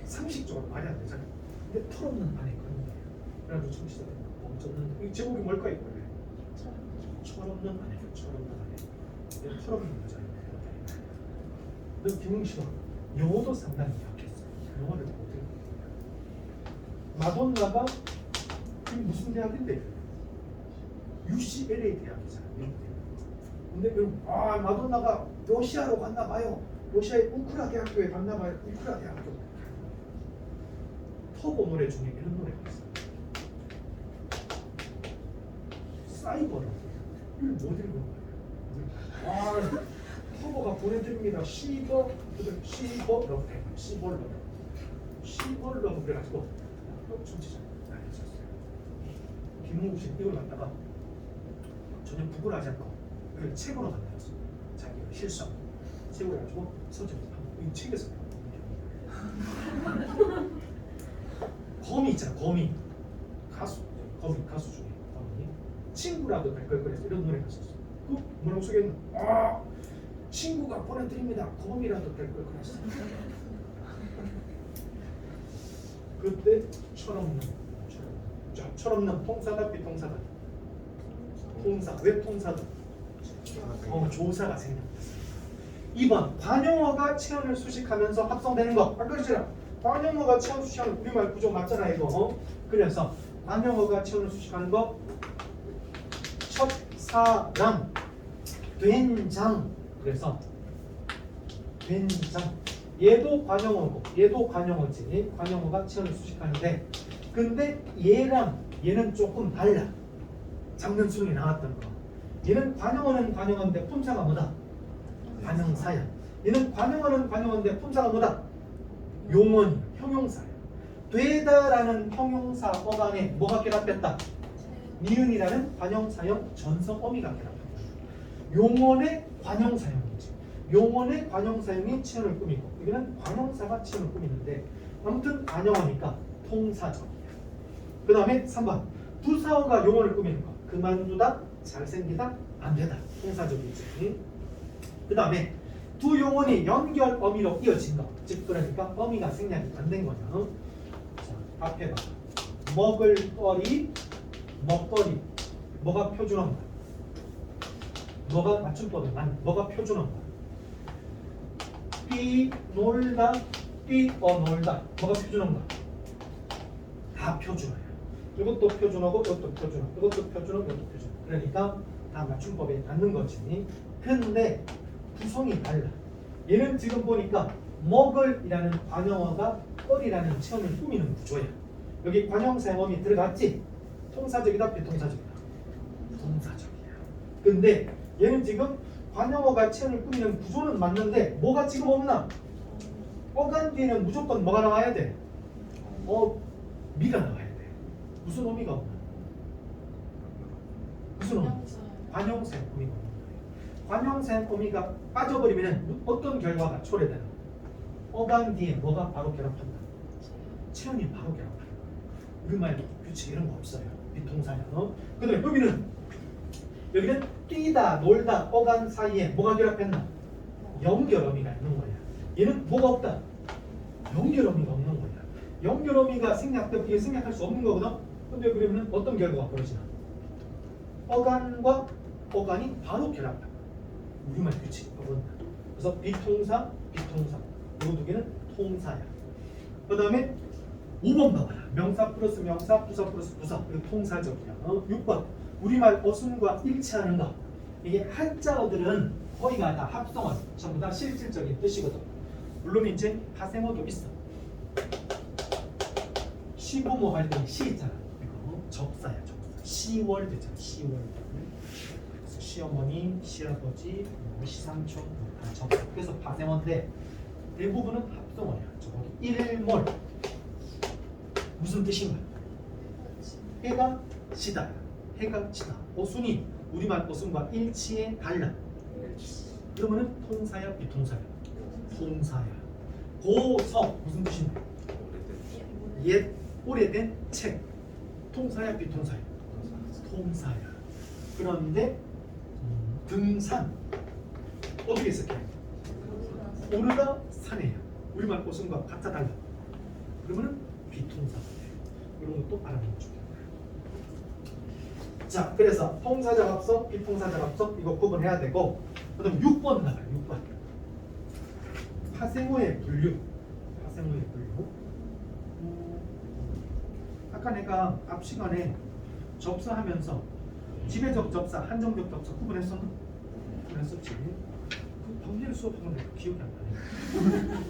상식적으로 말이 안 되잖아요. 근데 털없는 아내 그런 거예요. 그래가지고 청취자들이 멈췄는데 이 제목이 뭘까요? 철없는 아내 철없는 아내 털없는 여자예요. 근데 김웅씨가 영어도 상당히 약했어요. 영어를 못해요. 마돈나가 무슨 대학인데? UCLA 대학이잖아요. 근데 마돈나가 러시아로 갔나 봐요. 러시아의 우크라 대학교에 갔나 봐요. 우크라 대학교. 터보 노래 중에 이런 노래가 있어요. 사이버로 이걸 못 읽은 거예요. 터보가 보내드립니다. 시버러브 시버러브 그래가지고 청취자 많이 했었어요. 김웅국 씨 이걸 갖다가 전혀 부끄러워하지 않고 이걸 책으로 만들었어요. 자기가 실수하고 책으로 해가지고 서점에서 이 책에서 거미 있잖아. 거미 가수 중에 거미 친구라도 될 걸 그래서 이런 노래가 있었어. 그 뭐라고 소개했나? 친구가 보내드립니다. 거미라도 될 걸 그랬어. 그때 철없는 통사다 비통사다. 통사 왜 통사다? 조사가 생겼어. 2번 관용어가 체언을 수식하면서 합성되는 거. 아까 그랬잖아. 관용어가 체언 수식하는 우리말 구조 맞잖아 이거. 그래서 관용어가 체언을 수식하는 거. 첫사랑 된장. 그래서 된장. 얘도 관용어고 얘도 관용어지. 관용어가 체언을 수식하는데 근데 얘는 조금 달라. 작년 수능에 나왔던 거. 얘는 관용어는 관용어인데 품사가 뭐다? 관용사야. 얘는 관용어는 관용어인데 품사가 뭐다? 용언, 형용사야. 되다라는 형용사 어간에 뭐가 결합됐다? 니은이라는 관용사형 전성어미가 결합된다. 용언의 관용사형이지. 용언의 관용사형이 체언을 꾸미고 이거는 관용사가 체언을 꾸미는데 아무튼 관용어니까 통사적이야. 그 다음에 3번 부사어가 용언을 꾸미는 거. 그만두다, 잘생기다, 안되다. 통사적이지. 그 다음에 두 용언이 연결 어미로 이어진 거. 즉 그러니까 어미가 생략이 안 된 거냐. 자, 앞에 봐. 먹을거리, 먹거리. 뭐가 표준어인가? 뭐가 맞춤법이 뭐가 표준어인가? 뛰놀다, 뛰어놀다. 뭐가 표준어인가? 다 표준어야. 이것도 표준어고 이것도 표준어. 이것도 표준어, 이것도 표준어. 그러니까 다 맞춤법에 맞는 거지. 근데 구성이 달라. 얘는 지금 보니까 먹을이라는 관용어가 거리라는 체험을 꾸미는 구조야. 여기 관용사형이 들어갔지? 통사적이다, 비통사적이다? 통사적이야. 근데 얘는 지금 관용어가 체험을 꾸미는 구조는 맞는데 뭐가 지금 없나? 어간 뒤에는 무조건 뭐가 나와야 돼? 미가 나와야 돼. 무슨 어미가 없나? 무슨 어미? 관형생 어미가 없는 거예요. 관형생 어미가 빠져버리면 어떤 결과가 초래되나? 어간 뒤에 뭐가 바로 결합한다? 체온이 바로 결합한다. 우리말 규칙 이런 거 없어요. 비통사야. 그 다음에 여기는 뛰다 놀다 어간 사이에 뭐가 결합했나? 연결어미가 있는 거야. 얘는 뭐가 없다? 연결어미가 없는 거야. 연결어미가 생략되고 이게 생략할 수 없는 거거든. 근데 그러면 어떤 결과가 벌어지나? 어간과 어간이 바로 결합한다. 우리말 규칙 어간다. 그래서 비통사 이 두 개는 통사야. 그 다음에 5번 봐봐라. 명사 플러스 명사, 부사 플러스 부사. 그리고 통사적이야. 6번 우리말 어순과 일치하는 거. 이게 한자어들은 거의가 다 합성어, 전부 다 실질적인 뜻이거든. 물론 이제 파생어도 있어. 시부모 할 때 시 있잖아. 적사야, 적사. 시월드 있잖아. 시월드. 그래서 시어머니, 시아버지, 시삼촌 다 적사. 그래서 파생어인데 대부분은 합성어야. 저거 일몰. 무슨 뜻인가? 해가 지다. 해가 지다. 어순이 우리말 어순과 일치에 달라. 그러면은 통사야, 비통사야? 통사야. 고서 무슨 뜻인가? 옛 오래된 책. 통사야, 비통사야? 통사야. 그런데 등산 어떻게 해석해? 오르다 산이에요. 우리말 어순과 같아 달라. 그러면은 비통사가 돼요. 이런 것도 알아보면 좋겠다. 자, 그래서 통사적 합성, 비통사적 합성 이거 구분해야 되고, 그다음 6번 나가요. 6번. 파생어의 분류. 파생어의 분류. 아까 내가 앞 시간에 접사하면서 지배적 접사, 한정적 접사 구분했었나? 구분했었지. 그 방금 수업한 건데 기억이 안 나네.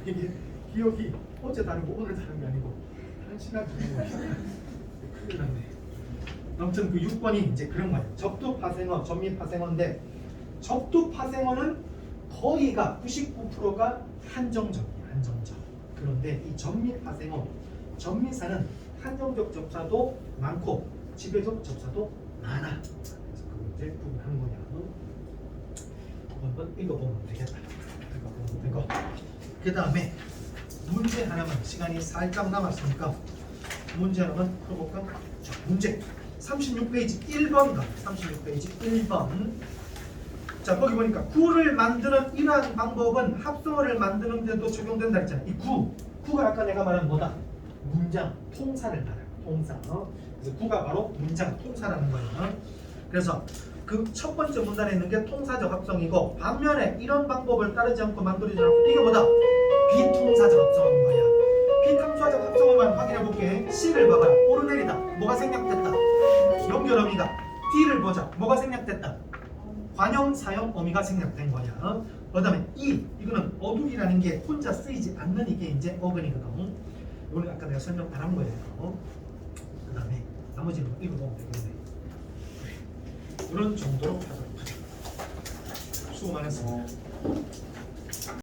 이게 기억이 어제 다르고 오늘 다른 게 아니고 한 시간 지난 거야. 큰일 났네. 아무튼 그 6번이 이제 그런 거예요. 접두 파생어, 전미 파생어인데 접두 파생어는 거의가 99%가 한정적이에요. 한정적. 그런데 이 전미 파생어, 전미사는 한정적 접사도 많고 지배적 접사도 많아. 그래서 그걸 이제 구분하는 거냐. 한번 읽어보면 되겠다. 읽어보면 되고. 그 다음에 문제 하나만, 시간이 살짝 남았으니까 문제 하나만 풀어볼까? 자, 문제 36페이지 1번 가. 36페이지 1번. 자, 거기 보니까 구를 만드는 이러한 방법은 합성어를 만드는 데도 적용된다 했잖아. 이 구가 아까 내가 말한 뭐다? 문장, 통사를 말해요. 통사. 그래서 구가 바로 문장, 통사라는 거예요. 그래서 그 첫 번째 문단에 있는 게 통사적 합성이고, 반면에 이런 방법을 따르지 않고 만들어지지 않고 이게 뭐다? 비통사적 합성인 거야. 비통사적 합성어만 확인해 볼게. C를 봐봐라. 오르내리다. 뭐가 생략됐다? 연결어미가. D를 보자. 뭐가 생략됐다? 관형, 사형, 어미가 생략된 거야. 그 다음에 이거는 어둑이라는 게 혼자 쓰이지 않는 이게 이제 어근이거든. 이거는 아까 내가 설명 안 한 거예요. 그 다음에 나머지는 읽어보면 되겠네. 이런 정도로 하도록 하자. 수고 많았습니다.